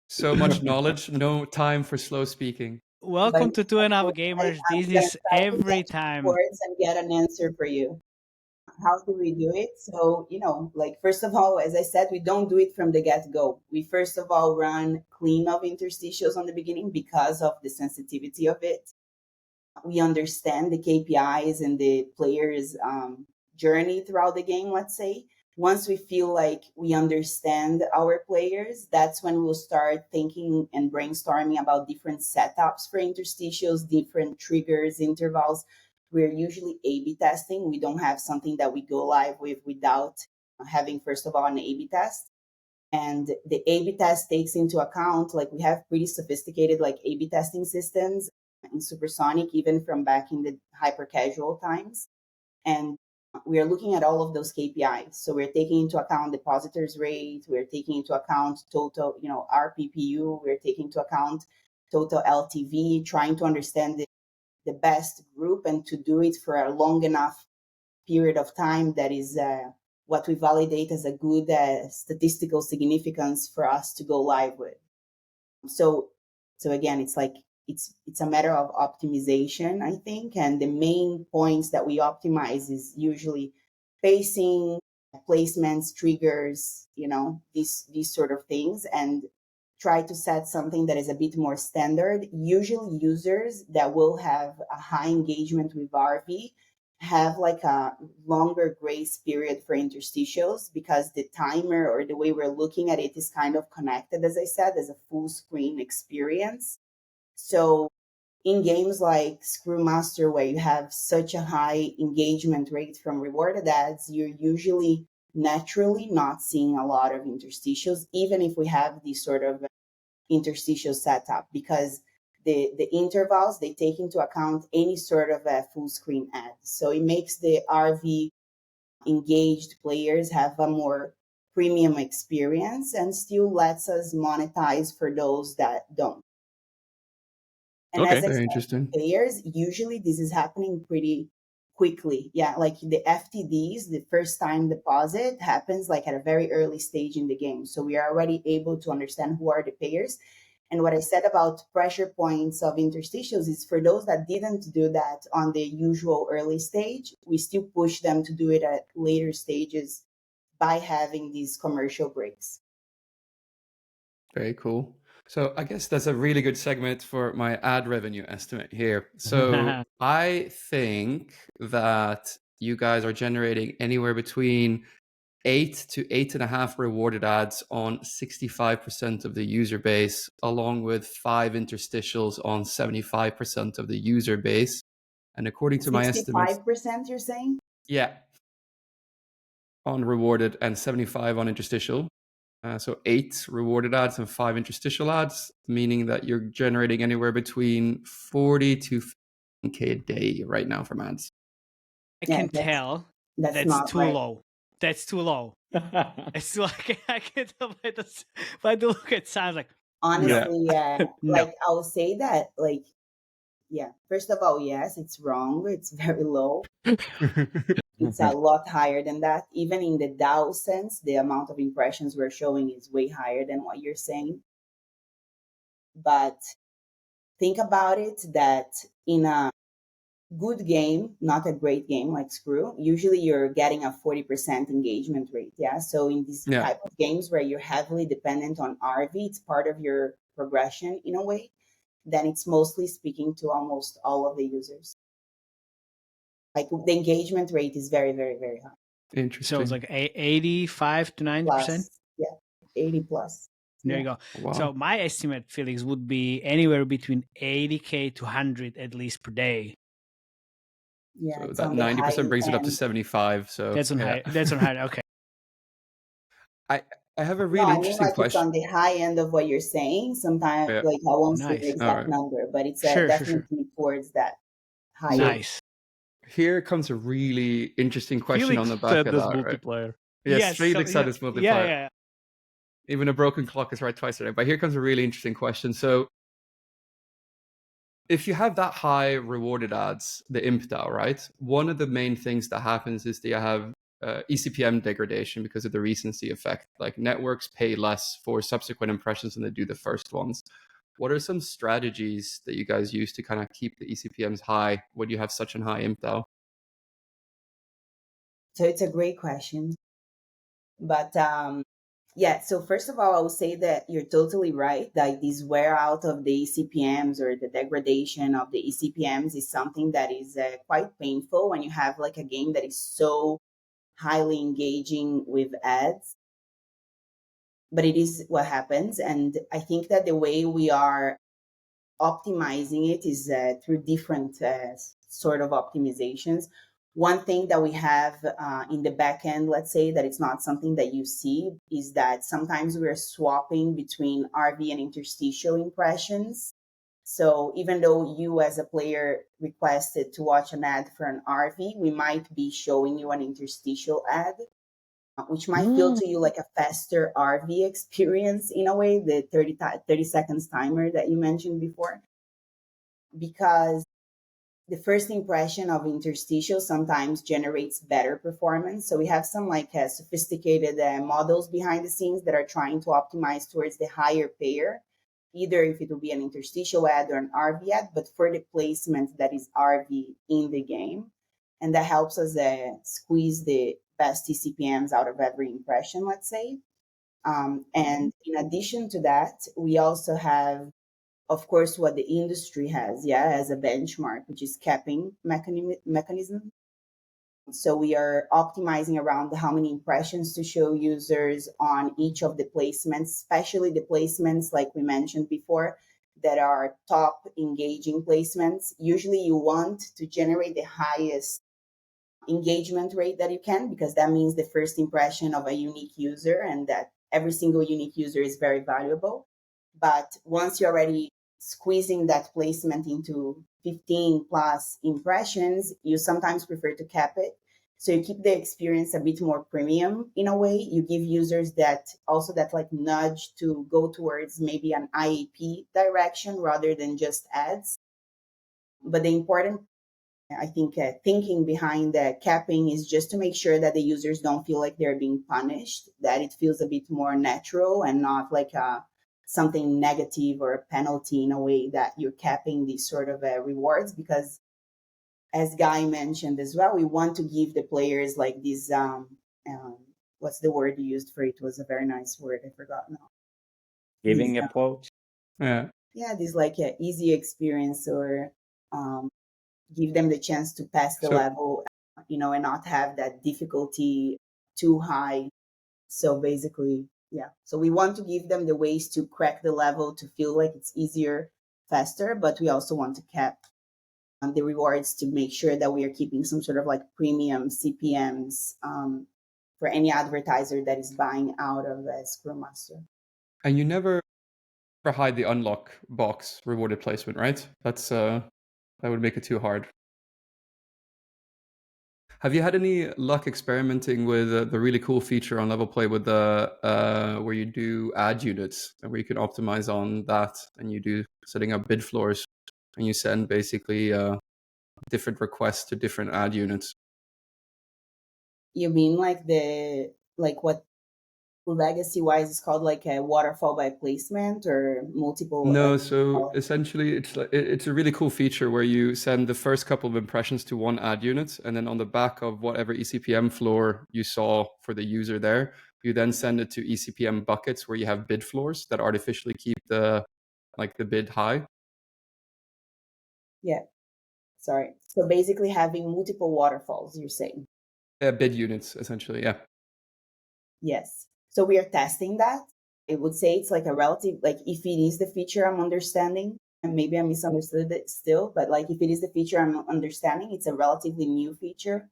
So much knowledge, no time for slow speaking. But Welcome to Two and a Half Gamers. I'm This gonna is try to every get time. words and get an answer for you. How do we do it? So, like first of all, as I said, we don't do it from the get-go. We first of all run clean of interstitials on the beginning because of the sensitivity of it. We understand the KPIs and the players' journey throughout the game, let's say. Once we feel like we understand our players, that's when we'll start thinking and brainstorming about different setups for interstitials, different triggers, intervals. We're usually A/B testing. We don't have something that we go live with without having, first of all, an A/B test. And the A/B test takes into account, like we have pretty sophisticated like A/B testing systems in Supersonic, even from back in the hyper casual times. And we are looking at all of those KPIs. So we're taking into account depositors rate, we're taking into account total, RPPU, we're taking into account total LTV, trying to understand the best group and to do it for a long enough period of time that is what we validate as a good statistical significance for us to go live with. So again, it's like it's a matter of optimization, I think, and the main points that we optimize is usually pacing, placements, triggers, these sort of things, and try to set something that is a bit more standard. Usually users that will have a high engagement with RV have like a longer grace period for interstitials because the timer or the way we're looking at it is kind of connected, as I said, as a full screen experience. So in games like Screwmaster, where you have such a high engagement rate from rewarded ads, you're usually naturally not seeing a lot of interstitials, even if we have these sort of interstitial setup, because the intervals, they take into account any sort of a full screen ad. So it makes the RV engaged players have a more premium experience and still lets us monetize for those that don't. And Okay. as I Very said, interesting. players, usually this is happening pretty quickly. Yeah, like the FTDs, the first time deposit happens like at a very early stage in the game. So we are already able to understand who are the payers. And what I said about pressure points of interstitials is for those that didn't do that on the usual early stage, we still push them to do it at later stages by having these commercial breaks. Very cool. So I guess that's a really good segment for my ad revenue estimate here. So I think that you guys are generating anywhere between 8 to 8.5 rewarded ads on 65% of the user base, along with 5 interstitials on 75% of the user base. And according to my estimates, 65%, you're saying? yeah, on rewarded and 75 on interstitial. So 8 rewarded ads and 5 interstitial ads, meaning that you're generating anywhere between 40 to 50K a day right now from ads. I Yeah, can tell that's that's not too right. low. That's too low. It's like I can tell by the look it sounds like Honestly, yeah. no. Like I'll say that, like, yeah. First of all, yes, it's wrong. It's very low. It's a lot higher than that. Even in the DAO sense, the amount of impressions we're showing is way higher than what you're saying. But think about it that in a good game, not a great game like Screw, usually you're getting a 40% engagement rate. Yeah. So in these Yeah. type of games where you're heavily dependent on RV, it's part of your progression in a way, then it's mostly speaking to almost all of the users. Like the engagement rate is very, very, very high. Interesting. So it's like 85 to 90%. Plus, yeah, 80 plus. There Yeah. you go. Wow. So my estimate, Felix, would be anywhere between 80K to 100 at least per day. Yeah, So it's that on the 90% high brings it up to end. 75. So That's on yeah. high. That's on high. Okay. I have a No, really I mean interesting like it's question. on the high end of what you're saying. Sometimes, Yeah. like I won't say the Nice. exact All right. number, but it's Sure. definitely towards that high So- end. Nice. Here comes a really interesting question Felix on the back said of this that, right? multiplier. Yes, Felix said yeah, it's multiplier. Yeah. Even a broken clock is right twice a day. But here comes a really interesting question. So if you have that high rewarded ads, the imp DAO, right? One of the main things that happens is that you have ECPM degradation because of the recency effect. Like networks pay less for subsequent impressions than they do the first ones. What are some strategies that you guys use to kind of keep the ECPMs high when you have such a high imp DAO? So it's a great question. But yeah, so first of all, I would say that you're totally right. Like this wear out of the ECPMs or the degradation of the ECPMs is something that is quite painful when you have like a game that is so highly engaging with ads. But it is what happens. And I think that the way we are optimizing it is through different sort of optimizations. One thing that we have in the back end, let's say that it's not something that you see, is that sometimes we're swapping between RV and interstitial impressions. So even though you as a player requested to watch an ad for an RV, we might be showing you an interstitial ad, which might feel to you like a faster RV experience in a way, the 30 seconds timer that you mentioned before. Because the first impression of interstitial sometimes generates better performance. So we have some like sophisticated models behind the scenes that are trying to optimize towards the higher payer, either if it will be an interstitial ad or an RV ad, but for the placement that is RV in the game. And that helps us squeeze the best ECPMs out of every impression, let's say. And in addition to that, we also have, of course, what the industry has, as a benchmark, which is capping mechanism. So we are optimizing around how many impressions to show users on each of the placements, especially the placements, like we mentioned before, that are top engaging placements. Usually you want to generate the highest engagement rate that you can, because that means the first impression of a unique user, and that every single unique user is very valuable. But once you're already squeezing that placement into 15 plus impressions, you sometimes prefer to cap it. So you keep the experience a bit more premium in a way. You give users that also that like nudge to go towards maybe an IAP direction rather than just ads. But the important, I think, thinking behind the capping is just to make sure that the users don't feel like they're being punished, that it feels a bit more natural and not like something negative or a penalty in a way that you're capping these sort of rewards. Because as Guy mentioned as well, we want to give the players like this, what's the word you used for it? It was a very nice word. I forgot now. Giving approach. Yeah. Yeah, this like easy experience, or give them the chance to pass the level, and not have that difficulty too high. So basically, yeah. So we want to give them the ways to crack the level to feel like it's easier, faster, but we also want to cap the rewards to make sure that we are keeping some sort of like premium CPMs for any advertiser that is buying out of Screwmaster. And you never hide the unlock box rewarded placement, right? That's that would make it too hard. Have you had any luck experimenting with the really cool feature on Level Play with the where you do ad units and where you can optimize on that, and you do setting up bid floors and you send basically different requests to different ad units? You mean like what legacy wise is called like a waterfall by placement or multiple? No, so essentially it's a really cool feature where you send the first couple of impressions to one ad unit, and then on the back of whatever ECPM floor you saw for the user there, you then send it to ECPM buckets where you have bid floors that artificially keep the bid high. Yeah, sorry. So basically having multiple waterfalls, you're saying? Bid units, essentially, yeah. Yes. So we are testing that. I would say it's like a relative, like if it is the feature I'm understanding, and maybe I misunderstood it still, but like if it is the feature I'm understanding, it's a relatively new feature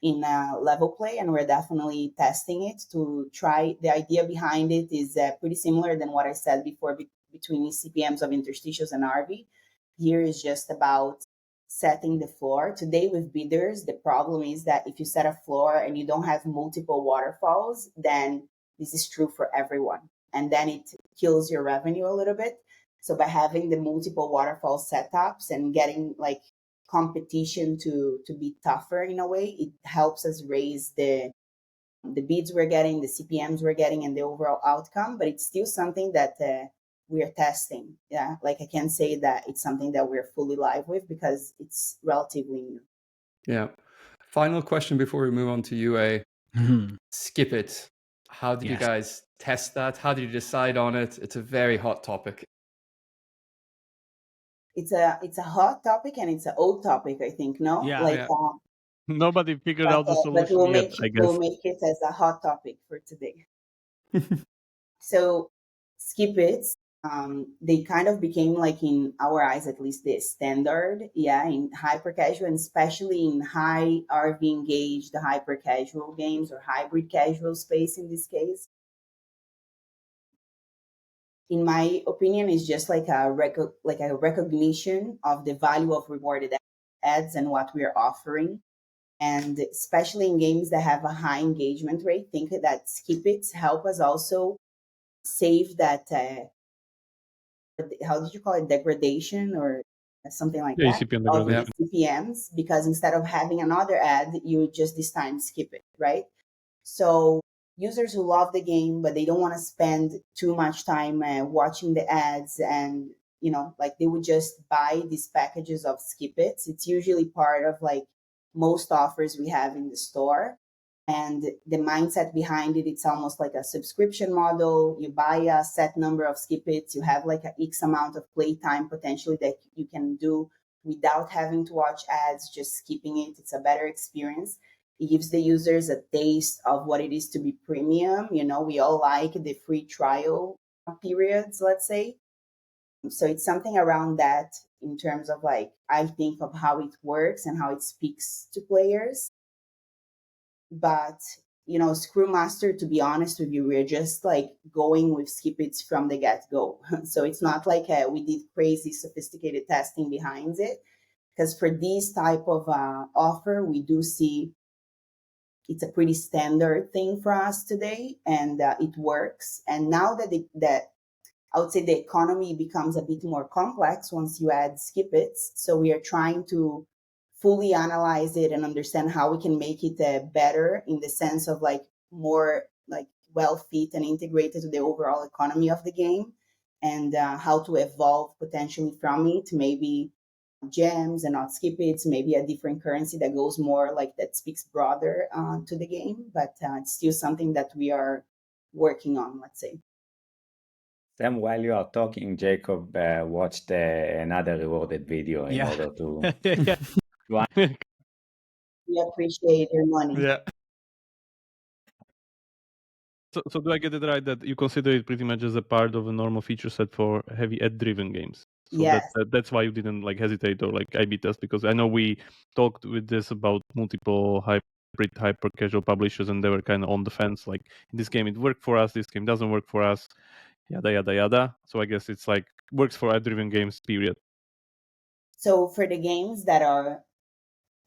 in Level Play, and we're definitely testing it to try. The idea behind it is pretty similar than what I said before between ECPMs of interstitials and RV. Here is just about setting the floor. Today with bidders, the problem is that if you set a floor and you don't have multiple waterfalls, then this is true for everyone. And then it kills your revenue a little bit. So by having the multiple waterfall setups and getting like competition to be tougher in a way, it helps us raise the bids we're getting, the CPMs we're getting, and the overall outcome. But it's still something that we are testing. Yeah, like I can't say that it's something that we're fully live with because it's relatively new. Yeah. Final question before we move on to UA. Skip it. How did you guys test that? How did you decide on it? It's a very hot topic. It's a hot topic and it's an old topic, I think. No, Yeah. Nobody figured out the solution but we'll yet. I guess we'll make it as a hot topic for today. So skip it. They kind of became like, in our eyes at least, the standard, in hyper casual, and especially in high RV engaged hyper casual games or hybrid casual space in this case. In my opinion, is just like a recognition of the value of rewarded ads and what we are offering. And especially in games that have a high engagement rate, think that skip it help us also save that, how did you call it, degradation or something like that, ECPM of degradation. CPMs, because instead of having another ad, you just this time skip it, right? So users who love the game, but they don't want to spend too much time watching the ads, and like they would just buy these packages of skip its. It's usually part of like most offers we have in the store. And the mindset behind it, it's almost like a subscription model. You buy a set number of skip its, you have like a X amount of playtime potentially that you can do without having to watch ads, just skipping it. It's a better experience. It gives the users a taste of what it is to be premium. We all like the free trial periods, let's say. So it's something around that in terms of like, I think of how it works and how it speaks to players. But, Screwmaster, to be honest with you, we're just like going with skip its from the get-go. So it's not like we did crazy sophisticated testing behind it. Because for this type of offer, we do see it's a pretty standard thing for us today, and it works. And now that I would say the economy becomes a bit more complex once you add skip its. So we are trying to fully analyze it and understand how we can make it better in the sense of like more like well fit and integrated to the overall economy of the game, and how to evolve potentially from it, maybe gems and not skip its, maybe a different currency that goes more like that speaks broader to the game. But it's still something that we are working on, let's say. Sam, while you are talking, Jacob watched another rewarded video in order to. We appreciate your money. Yeah. So do I get it right that you consider it pretty much as a part of a normal feature set for heavy ad-driven games? So Yes. that's why you didn't like hesitate or like A/B test, because I know we talked with this about multiple hybrid hyper casual publishers, and they were kind of on the fence. Like in this game it worked for us, this game doesn't work for us, yada yada yada. So I guess it's like works for ad-driven games. Period. So for the games that are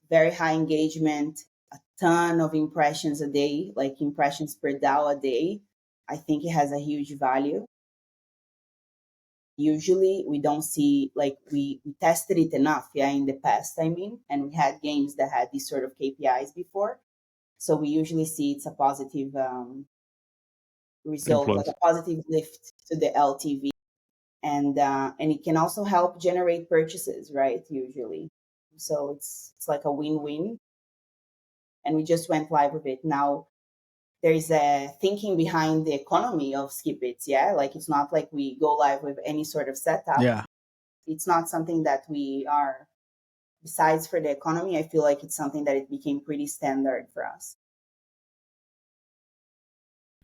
very high engagement, a ton of impressions a day, like impressions per DAO a day, I think it has a huge value. Usually we don't see, like we tested it enough, in the past, I mean, and we had games that had these sort of KPIs before. So we usually see it's a positive result, Influence. like a positive lift to the LTV. And it can also help generate purchases, right? Usually. So it's like a win-win. And we just went live with it. Now there is a thinking behind the economy of Skip It, like it's not like we go live with any sort of setup. Yeah. It's not something that we are, besides for the economy, I feel like it's something that it became pretty standard for us.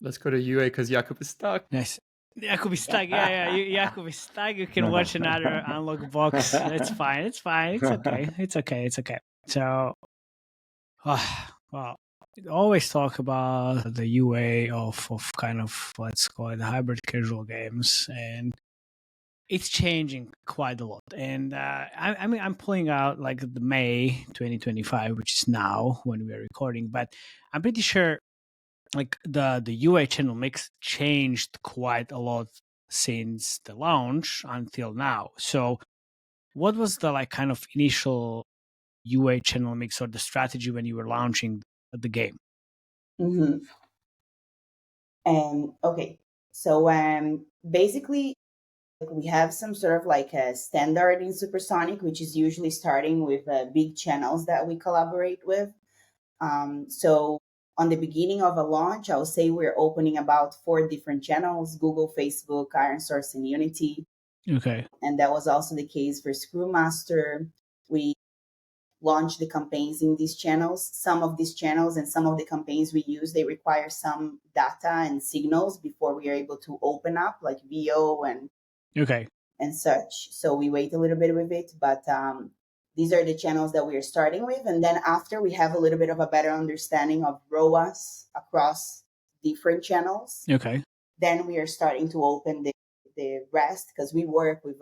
Let's go to UA because Jakub is stuck. Nice. Jakub is stuck. Jakub is stuck. You can watch another unlock box. It's fine. It's fine. It's okay. It's okay. It's okay. So, well, we always talk about the UA of kind of, let's call it, hybrid casual games, and it's changing quite a lot. And I mean, I'm pulling out like the May 2025, which is now when we are recording, but I'm pretty sure like the UA channel mix changed quite a lot since the launch until now. So what was the like kind of initial UA channel mix or the strategy when you were launching the game? Mm-hmm. Okay, so basically we have some sort of like a standard in Supersonic, which is usually starting with big channels that we collaborate with. So on the beginning of a launch, I would say we're opening about 4 different channels: Google, Facebook, ironSource, and Unity. Okay. And that was also the case for Screwmaster. We launched the campaigns in these channels. Some of these channels and some of the campaigns we use, they require some data and signals before we are able to open up, like VO and such. So we wait a little bit with it, but these are the channels that we are starting with. And then after we have a little bit of a better understanding of ROAS across different channels, then we are starting to open the rest, because we work with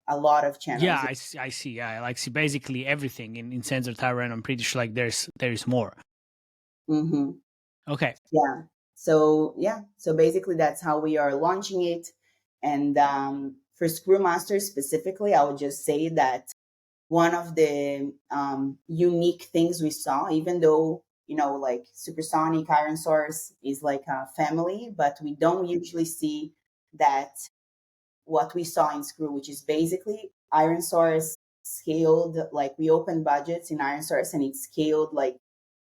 a lot of channels. Yeah, I see. Yeah, I like see basically everything in Sensor Tower, and I'm pretty sure like there's more. Mm-hmm. Okay. Yeah. So basically that's how we are launching it. And for Screwmaster specifically, I would just say that one of the unique things we saw, even though, like Supersonic, ironSource is like a family, but we don't usually see that what we saw in Screw, which is basically ironSource scaled, like we opened budgets in ironSource and it scaled like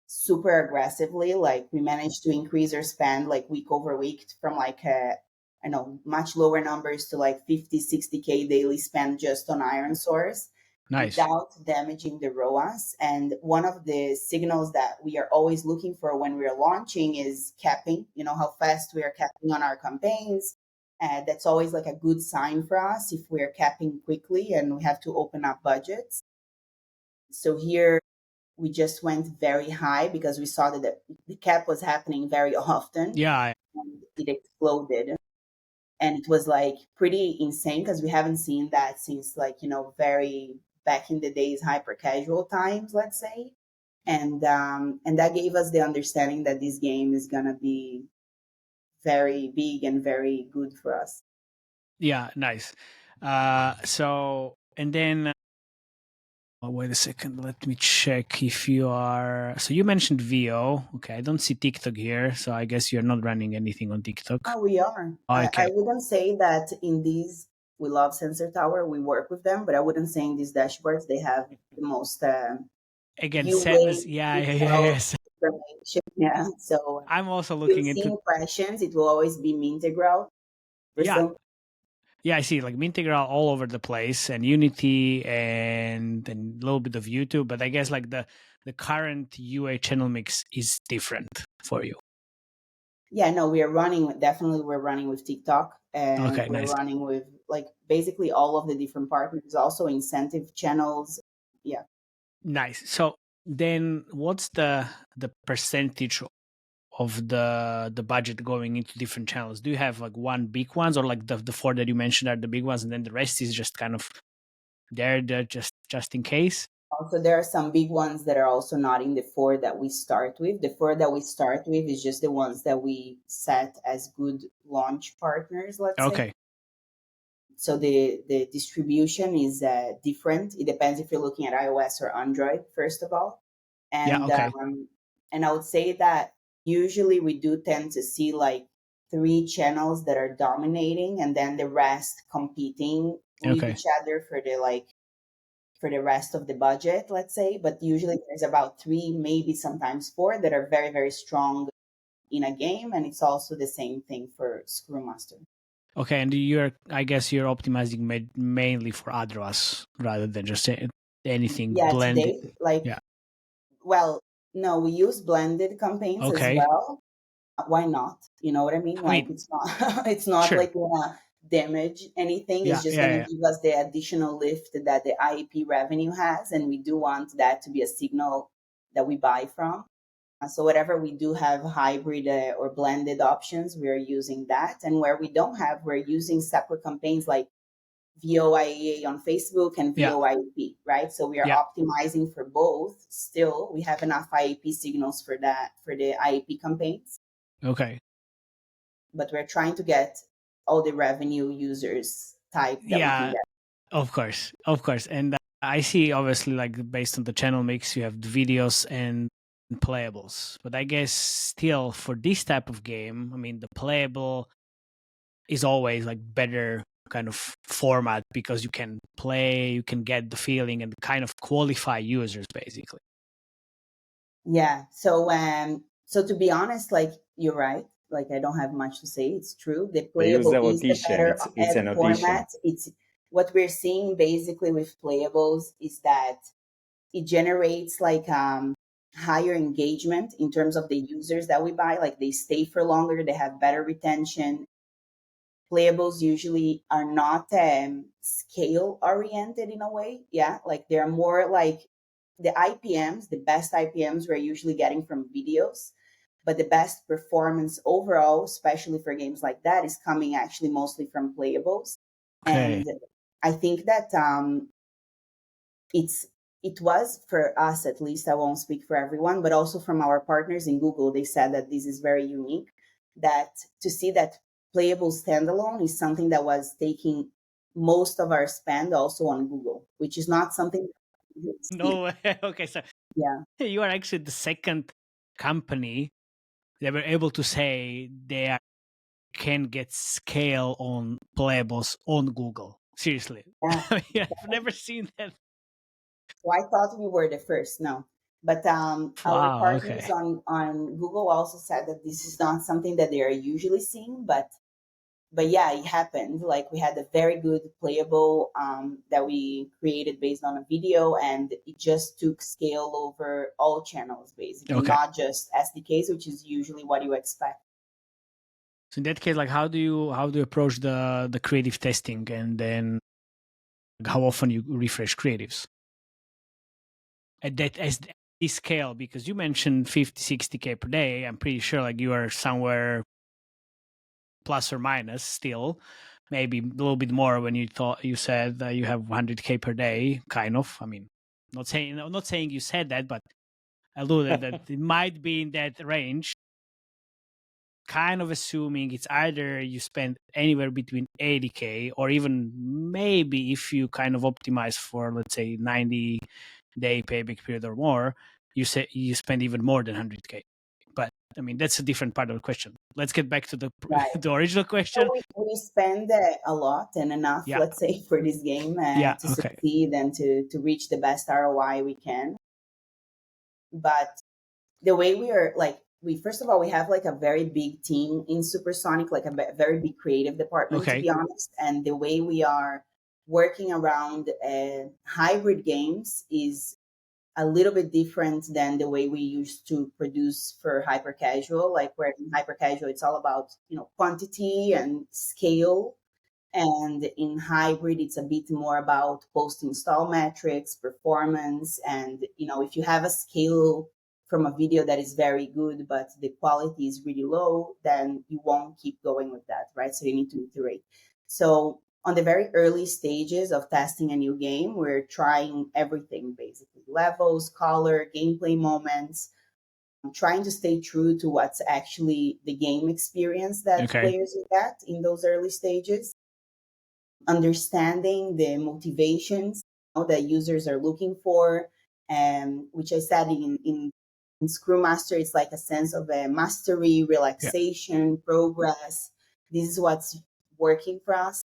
super aggressively. Like we managed to increase our spend like week over week from like much lower numbers to like 50-60K daily spend just on ironSource. Nice. Without damaging the ROAS. And one of the signals that we are always looking for when we're launching is capping, how fast we are capping on our campaigns. That's always like a good sign for us if we're capping quickly and we have to open up budgets. So here we just went very high because we saw that the cap was happening very often. Yeah. And it exploded. And it was like pretty insane because we haven't seen that since like, very back in the days, hyper casual times, let's say. And that gave us the understanding that this game is going to be very big and very good for us. Yeah, nice. So, and then, wait a second, let me check if you are, so you mentioned VO. Okay, I don't see TikTok here, so I guess you're not running anything on TikTok. Oh, we are. Okay. I wouldn't say that in these, we love Sensor Tower, we work with them, but I wouldn't say in these dashboards they have the most again, sentence, yes. Yeah, so I'm also looking into impressions. It will always be Mintegral. Yeah, I see like Mintegral all over the place, and Unity and a little bit of YouTube, but I guess like the current UA channel mix is different for you. Yeah, no, we're running with TikTok, and Okay, we're nice. running with like basically all of the different partners, also incentive channels. Yeah. Nice. So then what's the percentage of the budget going into different channels? Do you have like one big ones, or like the four that you mentioned are the big ones and then the rest is just kind of there just in case? Also, there are some big ones that are also not in the four that we start with. The four that we start with is just the ones that we set as good launch partners, let's say. Okay. So the distribution is different. It depends if you're looking at iOS or Android, first of all. Yeah, okay. And I would say that usually we do tend to see like 3 channels that are dominating, and then the rest competing with Okay. each other for the rest of the budget, let's say. But usually there's about 3, maybe sometimes 4 that are very, very strong in a game. And it's also the same thing for Screwmaster. Okay, and I guess you're optimizing mainly for AdROAS rather than just anything Yeah, blended. today, like, Yeah. well, no, we use blended campaigns as Okay. well. Why not? You know what I mean? I Like, mean, it's not it's not sure. like gonna damage anything. It's Yeah, just yeah, gonna yeah. give us the additional lift that the IEP revenue has, and we do want that to be a signal that we buy from. So whatever we do have hybrid or blended options, we are using that. And where we don't have, we're using separate campaigns like VOIA on Facebook and Yeah. VOIP, right? So we are Yeah. optimizing for both. Still, we have enough IEP signals for that, for the IEP campaigns, Okay. but we're trying to get all the revenue users type that we can Yeah, get. of course. Of course. And I see obviously like based on the channel mix, you have the videos and playables. But I guess still for this type of game, I mean, the playable is always like better kind of format because you can play, you can get the feeling and kind of qualify users basically. Yeah. So to be honest, like you're right. Like I don't have much to say. It's true. The We use playable is the Allocation. better It's ad an audition. format. It's what we're seeing basically with playables is that it generates like higher engagement in terms of the users that we buy. Like they stay for longer, they have better retention. Playables usually are not scale oriented in a way. Yeah, like they're more like the IPMs, the best IPMs we're usually getting from videos, but the best performance overall, especially for games like that, is coming actually mostly from playables. Okay. And I think that it was for us, at least, I won't speak for everyone, but also from our partners in Google, they said that this is very unique, that to see that playable standalone is something that was taking most of our spend also on Google, which is not something No way. Okay, so yeah. you are actually the second company that were able to say they can get scale on playables on Google. Seriously. Yeah. I've never seen that. So I thought we were the first. No, but our Wow, partners okay. on Google also said that this is not something that they are usually seeing, but yeah, it happened. Like we had a very good playable that we created based on a video, and it just took scale over all channels, basically, Okay. not just SDKs, which is usually what you expect. So in that case, like how do you approach the creative testing, and then how often you refresh creatives at that as this scale? Because you mentioned 50-60K per day. I'm pretty sure like you are somewhere plus or minus still, maybe a little bit more when you said that you have 100K per day, kind of. I mean, not saying you said that, but alluded that it might be in that range. Kind of assuming it's either you spend anywhere between 80K or even maybe if you kind of optimize for, let's say, 90-day payback period or more, you spend even more than 100K. But I mean, that's a different part of the question. Let's get back to the Right. the original question. So we spend a lot and enough, Yeah. let's say, for this game Yeah, to okay. succeed and to reach the best ROI we can. But the way we are like, first of all, we have like a very big team in Supersonic, like a very big creative department, to Okay. be honest. And the way we are working around hybrid games is a little bit different than the way we used to produce for hyper casual. Like where in hyper casual, it's all about, quantity and scale. And in hybrid, it's a bit more about post install metrics, performance. And, if you have a scale from a video that is very good, but the quality is really low, then you won't keep going with that, right? So you need to iterate. So on the very early stages of testing a new game, we're trying everything basically: levels, color, gameplay moments, trying to stay true to what's actually the game experience that players will get in those early stages, understanding the motivations that users are looking for, which I said in Screwmaster, it's like a sense of a mastery, relaxation, progress. This is what's working for us.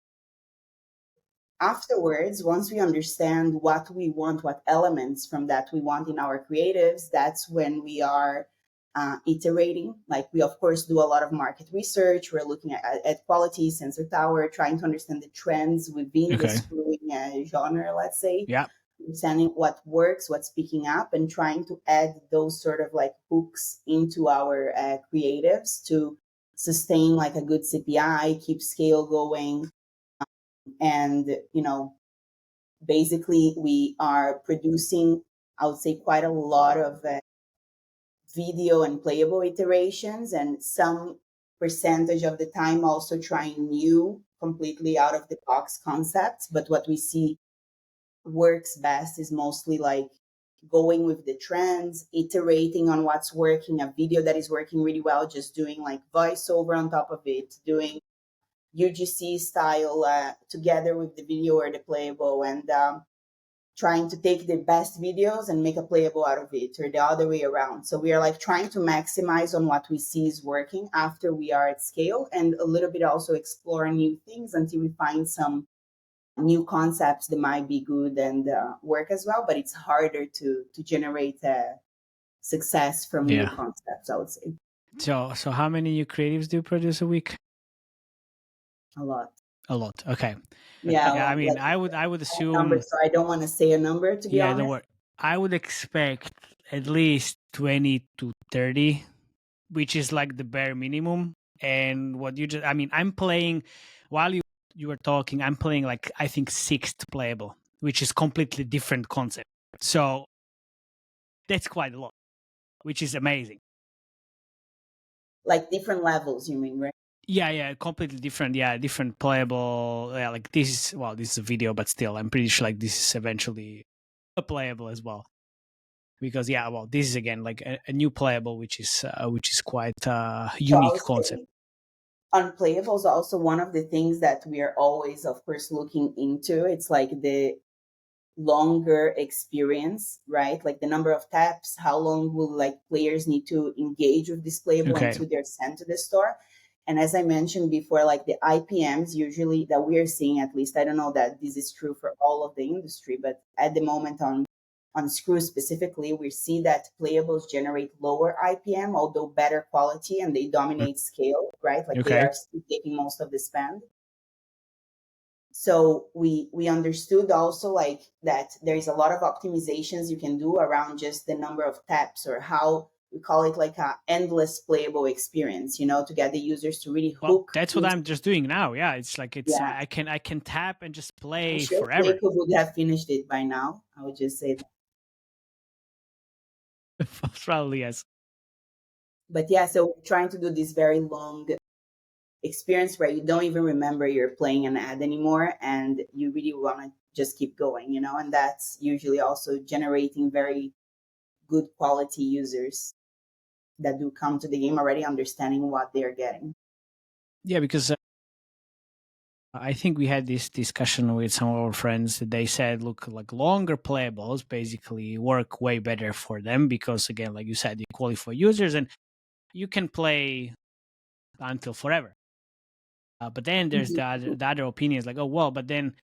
Afterwards, once we understand what we want, what elements from that we want in our creatives, that's when we are iterating. Like we, of course, do a lot of market research. We're looking at quality, sensor tower, trying to understand the trends within the screwing genre, let's say. Yeah. Understanding what works, what's picking up, and trying to add those sort of like hooks into our creatives to sustain like a good CPI, keep scale going. And, basically we are producing, I would say, quite a lot of video and playable iterations, and some percentage of the time also trying new, completely out of the box concepts. But what we see works best is mostly like going with the trends, iterating on what's working, a video that is working really well, just doing like voiceover on top of it, doing UGC style together with the video or the playable, and trying to take the best videos and make a playable out of it, or the other way around. So we are like trying to maximize on what we see is working after we are at scale, and a little bit also explore new things until we find some new concepts that might be good and work as well. But it's harder to generate success from new concepts, I would say. So how many new creatives do you produce a week? A lot. Okay. Yeah. I mean, I would assume. Numbers, so I don't want to say a number, to be honest. Don't worry. I would expect at least 20 to 30, which is like the bare minimum. And what you just, I mean, I'm playing, while you were talking, I'm playing like, I think 6th playable, which is completely different concept. So that's quite a lot, which is amazing. Like different levels, you mean, right? Yeah, completely different. Yeah, different playable. Yeah, like this is a video, but still, I'm pretty sure like this is eventually a playable as well. Because this is again like a new playable, which is quite unique concept. Unplayable is also one of the things that we are always, of course, looking into. It's like the longer experience, right? Like the number of taps, how long will like players need to engage with this playable until they're sent to the store. And as I mentioned before, like the IPMs usually that we are seeing, at least, I don't know that this is true for all of the industry, but at the moment on Screw specifically, we see that playables generate lower IPM, although better quality, and they dominate scale, right? Like they are still taking most of the spend. So we understood also like that there is a lot of optimizations you can do around just the number of taps, or how we call it like a endless playable experience, to get the users to really hook. That's what I'm just doing now. Yeah, it's like I can tap and just play forever. Keiko would have finished it by now. I would just say that. Probably yes. But yeah, so trying to do this very long experience where you don't even remember you're playing an ad anymore, and you really want to just keep going, and that's usually also generating very good quality users that do come to the game already understanding what they're getting. Yeah, because I think we had this discussion with some of our friends that they said, look, like longer playables basically work way better for them because, again, like you said, you qualify users and you can play until forever. But then there's the other opinions like, oh, well, but then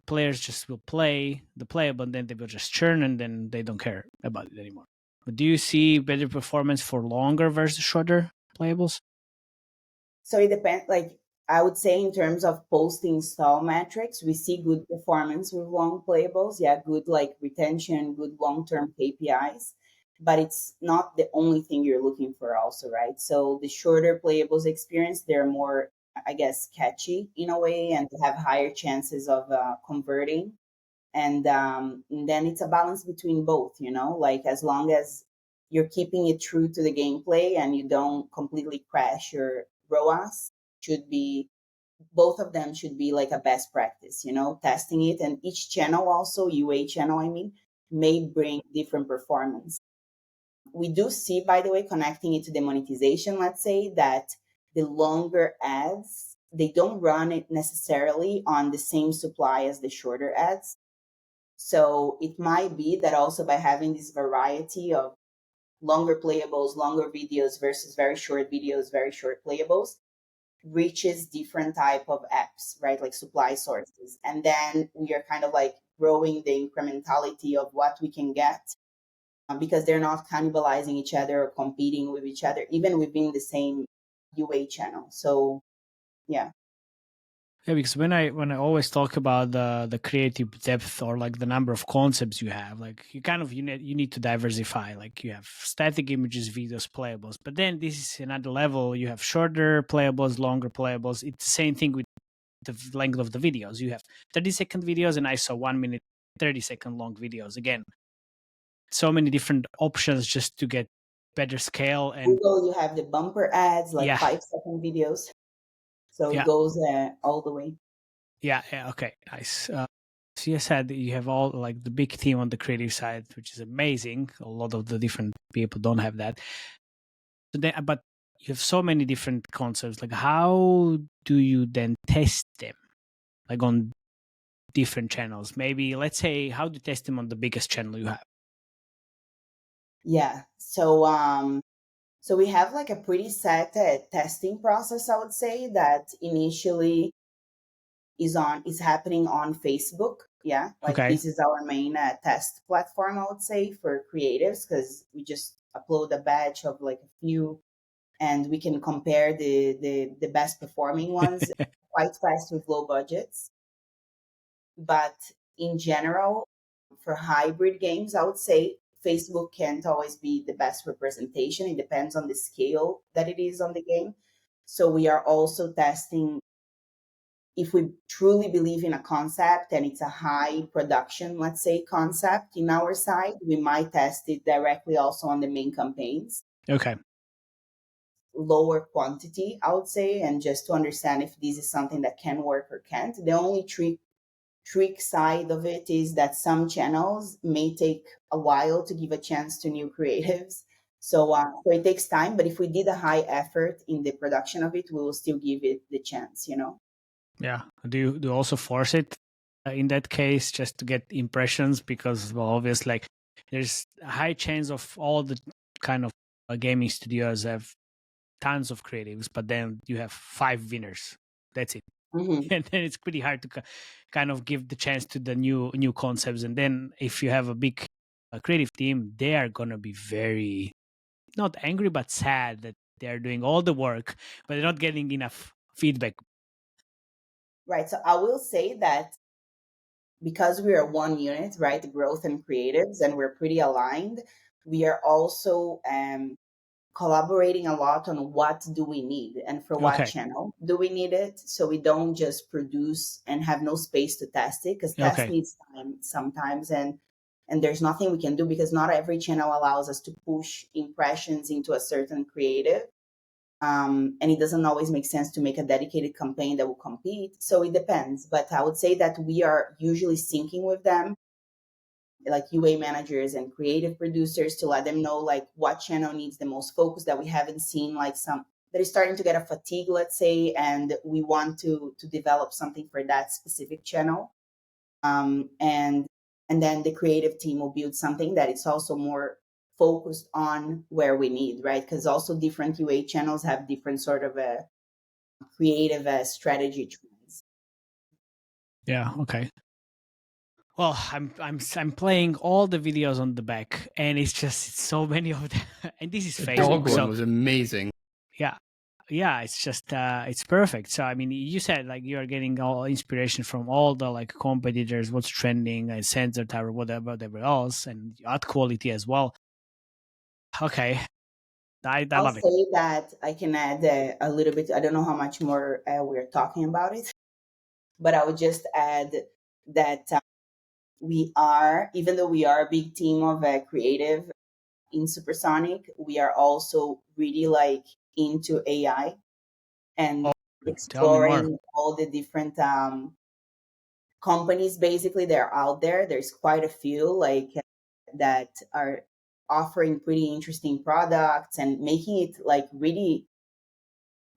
players just will play the playable and then they will just churn and then they don't care about it anymore. But do you see better performance for longer versus shorter playables? So it depends. Like I would say in terms of posting stall metrics, we see good performance with long playables. Yeah, good like retention, good long-term KPIs, but it's not the only thing you're looking for also, right? So the shorter playables experience, they're more, I guess, catchy in a way and have higher chances of converting. And then it's a balance between both, you know, like as long as you're keeping it true to the gameplay and you don't completely crash your ROAS, should be both of them should be like a best practice, you know, testing it. And each channel also, UA channel, I mean, may bring different performance. We do see, by the way, connecting it to the monetization, let's say that the longer ads, they don't run it necessarily on the same supply as the shorter ads. So it might be that also by having this variety of longer playables, longer videos versus very short videos, very short playables, reaches different type of apps, right? Like supply sources. And then we are kind of like growing the incrementality of what we can get because they're not cannibalizing each other or competing with each other, even within the same UA channel. So yeah. Yeah, because when I always talk about the creative depth or like the number of concepts you have, like you need to diversify. Like you have static images, videos, playables, but then this is another level. You have shorter playables, longer playables. It's the same thing with the length of the videos. You have 30-second videos, and I saw 1 minute, 30-second long videos. Again, so many different options just to get better scale. And Google, you have the bumper ads, like yeah, 5-second videos. So it yeah, goes all the way. yeah, okay, nice. So you said that you have all like the big team on the creative side, which is amazing. A lot of the different people don't have that. So then, but you have so many different concepts. Like, how do you then test them, like on different channels? Maybe let's say, how do you test them on the biggest channel you have? Yeah. So we have like a pretty set testing process, I would say, that initially is happening on Facebook. Yeah, like Okay. this is our main test platform, I would say, for creatives because we just upload a batch of like a few, and we can compare the best performing ones quite fast with low budgets. But in general, for hybrid games, I would say Facebook can't always be the best representation. It depends on the scale that it is on the game. So we are also testing if we truly believe in a concept and it's a high production, let's say, concept in our side, we might test it directly also on the main campaigns. Okay. Lower quantity, I would say, and just to understand if this is something that can work or can't. The only trick side of it is that some channels may take a while to give a chance to new creatives. So it takes time, but if we did a high effort in the production of it, we will still give it the chance, you know? Yeah. Do you also force it in that case just to get impressions? Because, well, obviously, like there's a high chance of all the kind of gaming studios have tons of creatives, but then you have 5 winners. That's it. Mm-hmm. And then it's pretty hard to kind of give the chance to the new concepts. And then if you have a big creative team, they are gonna be very not angry but sad that they're doing all the work, but they're not getting enough feedback. Right. So I will say that because we are one unit, right, growth and creatives, and we're pretty aligned, we are also collaborating a lot on what do we need and for what Okay. channel do we need it. So we don't just produce and have no space to test it because test Okay. needs time sometimes. And there's nothing we can do because not every channel allows us to push impressions into a certain creative. And it doesn't always make sense to make a dedicated campaign that will compete. So it depends. But I would say that we are usually syncing with them, like UA managers and creative producers, to let them know like what channel needs the most focus, that we haven't seen like some that is starting to get a fatigue, let's say, and we want to develop something for that specific channel. And then the creative team will build something that it's also more focused on where we need, right? Because also different UA channels have different sort of a creative strategy trends. Yeah. Okay. Well, I'm playing all the videos on the back, and it's so many of them, and this is The Facebook. dog one So was amazing. yeah, yeah, it's just it's perfect. So I mean, you said like you are getting all inspiration from all the like competitors, what's trending, and sensor type or whatever else, and ad quality as well. Okay, I I'll love it. say that I can add a little bit. I don't know how much more we're talking about it, but I would just add that we are, even though we are a big team of creative in Supersonic, we are also really like into AI and Oh, tell me more. exploring all the different companies basically that are out there. There's quite a few like that are offering pretty interesting products and making it like really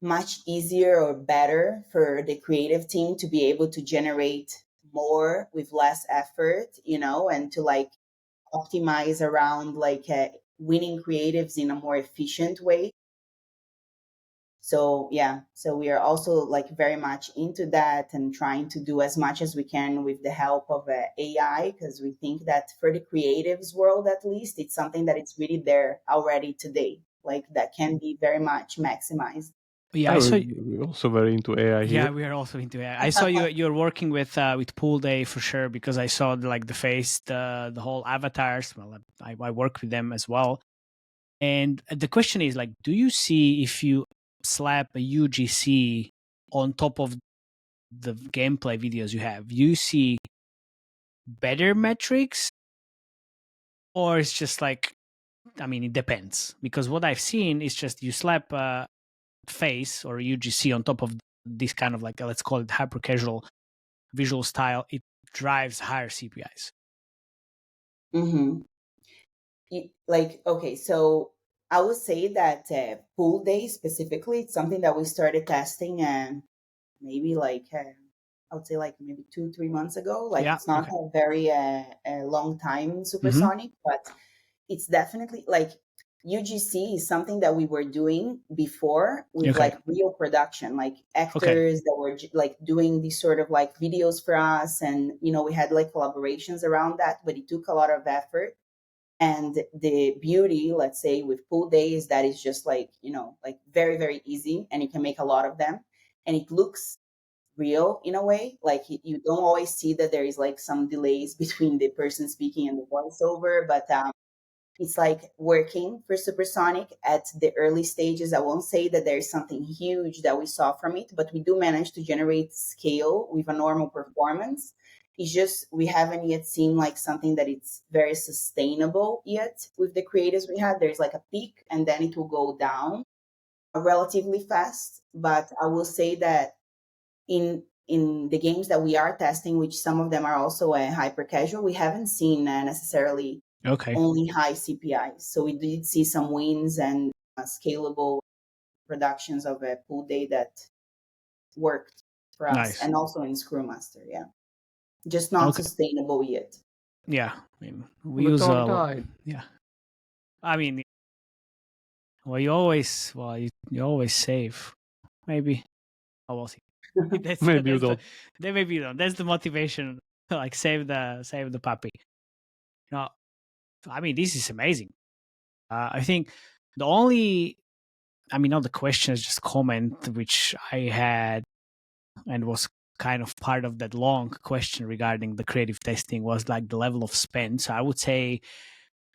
much easier or better for the creative team to be able to generate more with less effort, you know, and to like optimize around like winning creatives in a more efficient way. So yeah, so we are also like very much into that and trying to do as much as we can with the help of AI, because we think that for the creatives world at least, it's something that it's really there already today, like that can be very much maximized. Yeah, I Oh, saw. we're also very into AI Yeah, here. we are also into AI. I saw you're working with Pool Day for sure, because I saw like the face, the whole avatars. Well, I work with them as well. And the question is like, do you see if you slap a UGC on top of the gameplay videos you have, you see better metrics, or it's just like, I mean, it depends, because what I've seen is just you slap a face or a UGC on top of this kind of like, let's call it hyper casual visual style, it drives higher CPIs. Mm-hmm. Like, okay, so I would say that Pool Day specifically, it's something that we started testing maybe like I would say like maybe 2-3 months ago. Like Yeah. it's not Okay. a very a long time in Mm-hmm. Supersonic, but it's definitely like UGC is something that we were doing before with Okay. like real production, like Okay. actors that were like doing these sort of like videos for us, and you know we had like collaborations around that, but it took a lot of effort. And the beauty, let's say, with Pool Day is that it's just like, you know, like very, very easy and you can make a lot of them. And it looks real in a way. Like you don't always see that there is like some delays between the person speaking and the voiceover, but it's like working for Supersonic at the early stages. I won't say that there's something huge that we saw from it, but we do manage to generate scale with a normal performance. It's just we haven't yet seen like something that it's very sustainable yet with the creatives we had. There's like a peak and then it will go down relatively fast. But I will say that in the games that we are testing, which some of them are also hyper casual, we haven't seen necessarily Okay. only high CPIs. So we did see some wins and scalable productions of a Pool Day that worked for us, Nice. and also in Screwmaster. Yeah, just not Okay. sustainable yet. Yeah. I mean, we The use dog died. yeah. I mean, well, you always save. Maybe. Oh, we'll see. Maybe you That's don't. then maybe you don't. That's the motivation. Like save the puppy. No, I mean this is amazing. I think the only, I mean, not the question is just comment which I had and was kind of part of that long question regarding the creative testing was like the level of spend. So I would say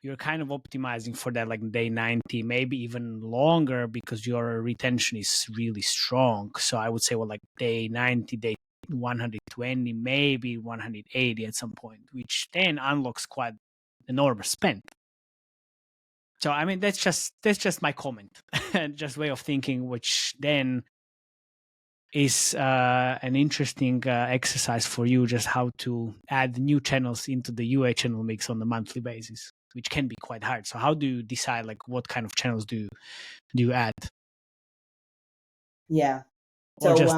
you're kind of optimizing for that like day 90, maybe even longer, because your retention is really strong. So I would say, well, like day 90, day 120, maybe 180 at some point, which then unlocks quite enormous spend. So I mean that's just my comment and just way of thinking, which then is an interesting exercise for you, just how to add new channels into the UA channel mix on a monthly basis, which can be quite hard. So how do you decide like what kind of channels do you add, Yeah. or So just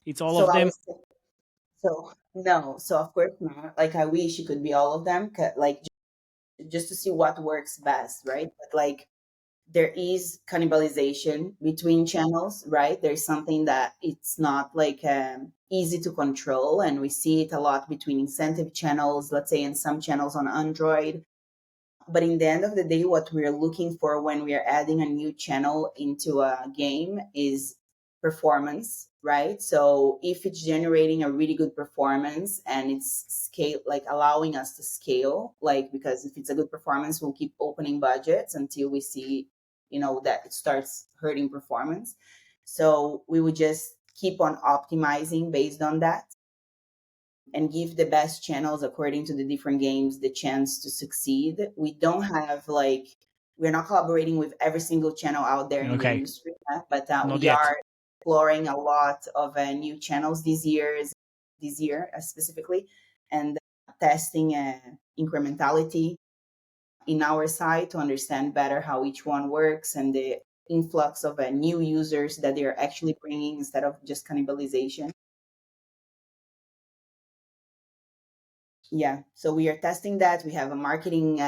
it's all so of I them? was so no. So of course not. Like I wish it could be all of them. Like just to see what works best, right? But like there is cannibalization between channels, right? There's something that it's not like easy to control, and we see it a lot between incentive channels, let's say in some channels on Android. But in the end of the day, what we're looking for when we are adding a new channel into a game is performance, right? So if it's generating a really good performance and it's scale, like allowing us to scale, like, because if it's a good performance, we'll keep opening budgets until we see, that it starts hurting performance. So we would just keep on optimizing based on that and give the best channels according to the different games the chance to succeed. We don't have we're not collaborating with every single channel out there in the industry, but Not we yet. are exploring a lot of new channels this year specifically, and testing incrementality in our side to understand better how each one works and the influx of new users that they're actually bringing instead of just cannibalization. Yeah, so we are testing that. We have a marketing,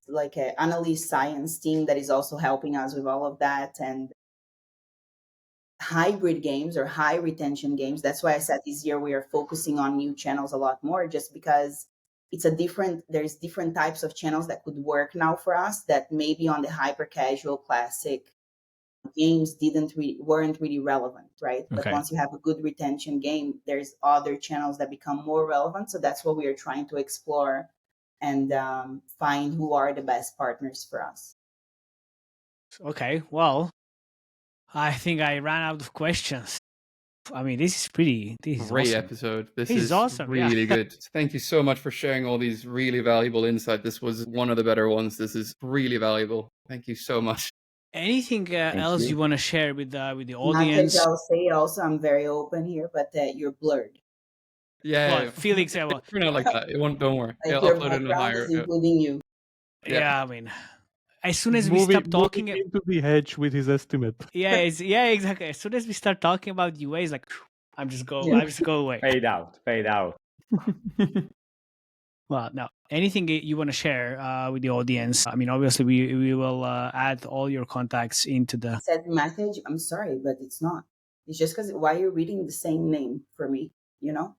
like an analyst science team that is also helping us with all of that, and hybrid games or high retention games. That's why I said this year we are focusing on new channels a lot more, just because there's different types of channels that could work now for us that maybe on the hyper casual classic games weren't really relevant, right? But once you have a good retention game, there's other channels that become more relevant. So that's what we are trying to explore and find who are the best partners for us. Okay, well, I think I ran out of questions. I mean, this is Great awesome. episode. This is is awesome. Really good. Thank you so much for sharing all these really valuable insight. This was one of the better ones. This is really valuable. Thank you so much. Anything else you want to share with the audience? I'll say also, I'm very open here, but you're blurred. Yeah, Felix, we're not like that. It won't. Don't worry. Like I'll your upload it in a background higher. is including you. Yeah, I mean, as soon as we stop talking into the hedge with his estimate. Yeah, exactly. As soon as we start talking about UA, it's like I just go away. Fade out. Well, now anything you want to share with the audience? I mean, obviously we will add all your contacts into the said message. I'm sorry, but it's not. It's just because why you're reading the same name for me,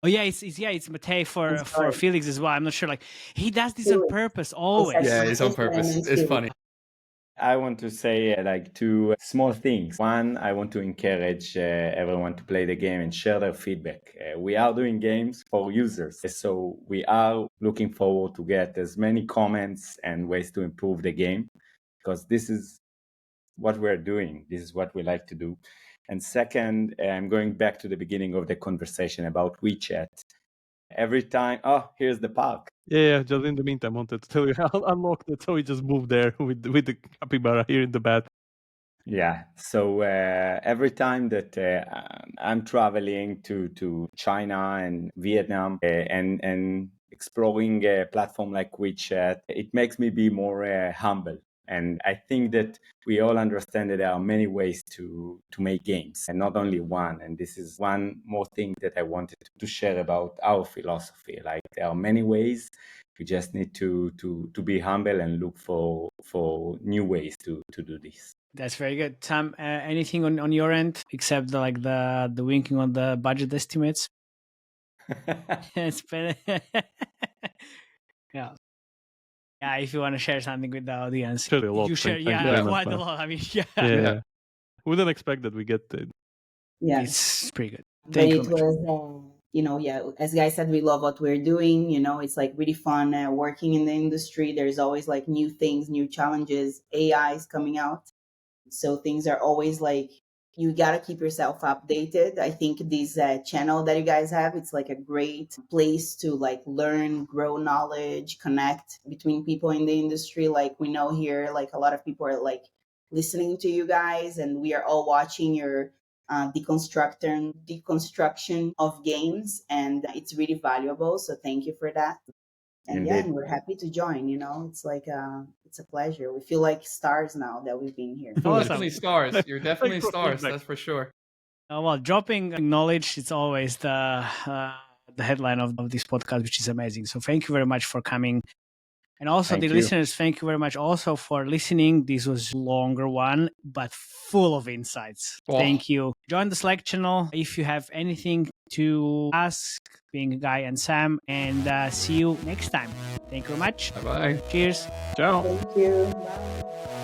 Oh yeah, it's Matei for Felix as well. I'm not sure. Like he does this on purpose always. Yeah, it's on purpose. It's funny. I want to say two small things. One, I want to encourage everyone to play the game and share their feedback. We are doing games for users, so we are looking forward to get as many comments and ways to improve the game, because this is what we're doing. This is what we like to do. And second, I'm going back to the beginning of the conversation about WeChat. Every time, here's the park. Yeah, just in the meantime, I wanted to tell you I'll unlock it, so we just moved there with the capybara here in the back. Yeah, so every time that I'm traveling to China and Vietnam and exploring a platform like WeChat, it makes me be more humble. And I think that we all understand that there are many ways to make games and not only one. And this is one more thing that I wanted to share about our philosophy. Like there are many ways. We just need to be humble and look for new ways to do this. That's very good. Sam, anything on your end except the winking on the budget estimates? It's been yeah. Yeah, if you want to share something with the audience, you share. Yeah, quite a lot. I mean, yeah. We didn't expect that we get it. Yeah, it's pretty good. Thank you. It was, as guys said, we love what we're doing. It's like really fun working in the industry. There's always like new things, new challenges. AI is coming out, so things are always like you gotta keep yourself updated. I think this channel that you guys have, it's like a great place to like learn, grow knowledge, connect between people in the industry. Like we know here, like a lot of people are like listening to you guys, and we are all watching your deconstruction of games, and it's really valuable. So thank you for that. And and we're happy to join. It's like it's a pleasure. We feel like stars now that we've been here. Definitely stars. You're definitely stars. That's for sure. Well, dropping knowledge, it's always the headline of this podcast, which is amazing. So thank you very much for coming. And also listeners, thank you very much also for listening. This was a longer one, but full of insights. Oh. Thank you. Join the Slack channel if you have anything to ask, being Guy and Sam, and see you next time. Thank you very much. Bye bye. Cheers. Ciao. Thank you. Bye.